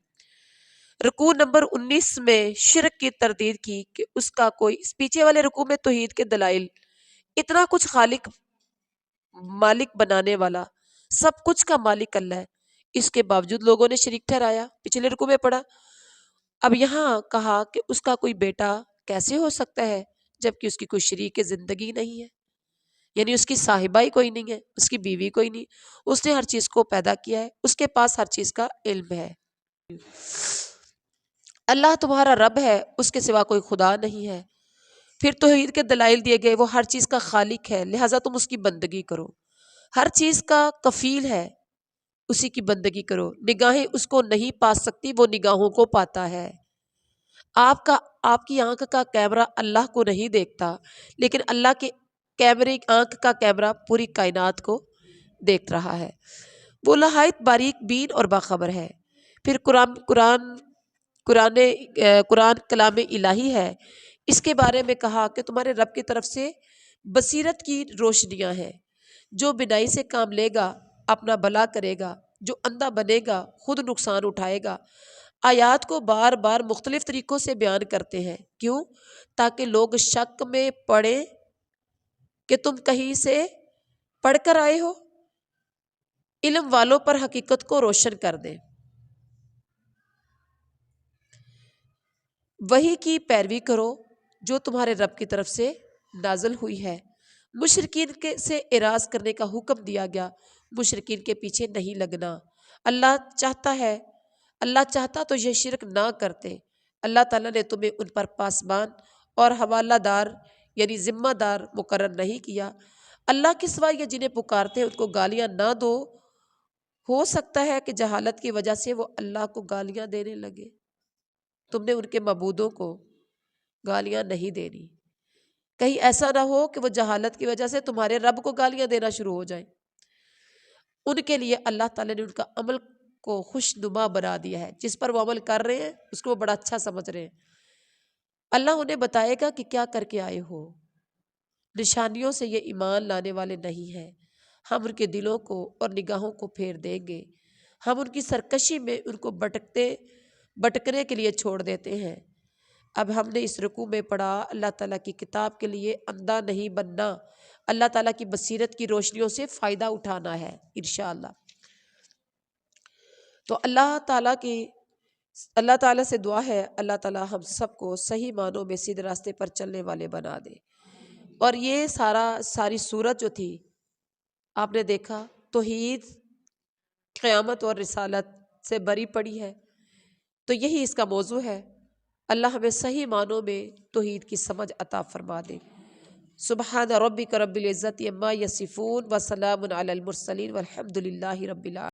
رکوع نمبر 19 میں شرک کی تردید کی کہ اس کا کوئی، اس پیچھے والے رکوع میں توحید کے دلائل، اتنا کچھ خالق مالک بنانے والا، سب کچھ کا مالک اللہ ہے، اس کے باوجود لوگوں نے شریک ٹھہرایا، پچھلے رکوع میں پڑھا۔ اب یہاں کہا کہ اس کا کوئی بیٹا کیسے ہو سکتا ہے جبکہ اس کی کوئی شریک زندگی نہیں ہے، یعنی اس کی صاحبہ ہی کوئی نہیں ہے، اس کی بیوی کوئی نہیں، اس نے ہر چیز کو پیدا کیا ہے، اس کے پاس ہر چیز کا علم ہے۔ اللہ تمہارا رب ہے، اس کے سوا کوئی خدا نہیں ہے۔ پھر توحید کے دلائل دیے گئے، وہ ہر چیز کا خالق ہے، لہٰذا تم اس کی بندگی کرو، ہر چیز کا کفیل ہے، اسی کی بندگی کرو، نگاہیں اس کو نہیں پا سکتی، وہ نگاہوں کو پاتا ہے۔ آپ کی آنکھ کا کیمرہ اللہ کو نہیں دیکھتا، لیکن اللہ کے آنکھ کا کیمرہ پوری کائنات کو دیکھ رہا ہے، وہ نہایت باریک بین اور باخبر ہے۔ پھر قرآن کلام الہی ہے، اس کے بارے میں کہا کہ تمہارے رب کی طرف سے بصیرت کی روشنیاں ہیں، جو بینائی سے کام لے گا اپنا بھلا کرے گا، جو اندھا بنے گا خود نقصان اٹھائے گا۔ آیات کو بار بار مختلف طریقوں سے بیان کرتے ہیں، کیوں؟ تاکہ لوگ شک میں پڑیں کہ تم کہیں سے پڑھ کر آئے ہو، علم والوں پر حقیقت کو روشن کر دیں، وحی کی پیروی کرو جو تمہارے رب کی طرف سے نازل ہوئی ہے۔ مشرکین سے اعراض کرنے کا حکم دیا گیا، مشرکین کے پیچھے نہیں لگنا۔ اللہ چاہتا تو یہ شرک نہ کرتے، اللہ تعالیٰ نے تمہیں ان پر پاسبان اور حوالہ دار یعنی ذمہ دار مقرر نہیں کیا۔ اللہ کے سوا یہ جنہیں پکارتے ہیں ان کو گالیاں نہ دو، ہو سکتا ہے کہ جہالت کی وجہ سے وہ اللہ کو گالیاں دینے لگے، تم نے ان کے معبودوں کو گالیاں نہیں دینی۔ کہیں ایسا نہ ہو کہ وہ جہالت کی وجہ سے تمہارے رب کو گالیاں دینا شروع ہو جائیں۔ ان کے لیے اللہ تعالیٰ نے ان کا عمل کو خوشنما بنا دیا ہے، جس پر وہ عمل کر رہے ہیں اس کو وہ بڑا اچھا سمجھ رہے ہیں۔ اللہ انہیں بتائے گا کہ کیا کر کے آئے ہو، نشانیوں سے یہ ایمان لانے والے نہیں ہیں، ہم ان کے دلوں کو اور نگاہوں کو پھیر دیں گے، ہم ان کی سرکشی میں ان کو بھٹکنے کے لیے چھوڑ دیتے ہیں۔ اب ہم نے اس رکوع میں پڑھا اللہ تعالیٰ کی کتاب کے لیے اندھا نہیں بننا، اللہ تعالیٰ کی بصیرت کی روشنیوں سے فائدہ اٹھانا ہے انشاءاللہ۔ تو اللہ تعالیٰ سے دعا ہے اللہ تعالیٰ ہم سب کو صحیح معنوں میں سیدھے راستے پر چلنے والے بنا دے۔ اور یہ ساری صورت جو تھی آپ نے دیکھا توحید، قیامت اور رسالت سے بری پڑی ہے، تو یہی اس کا موضوع ہے۔ اللہ ہمیں صحیح معنوں میں توحید کی سمجھ عطا فرما دے۔ سبحان ربک رب العزت عما یصفون وسلام علی المرسلین والحمد للہ رب العالمین۔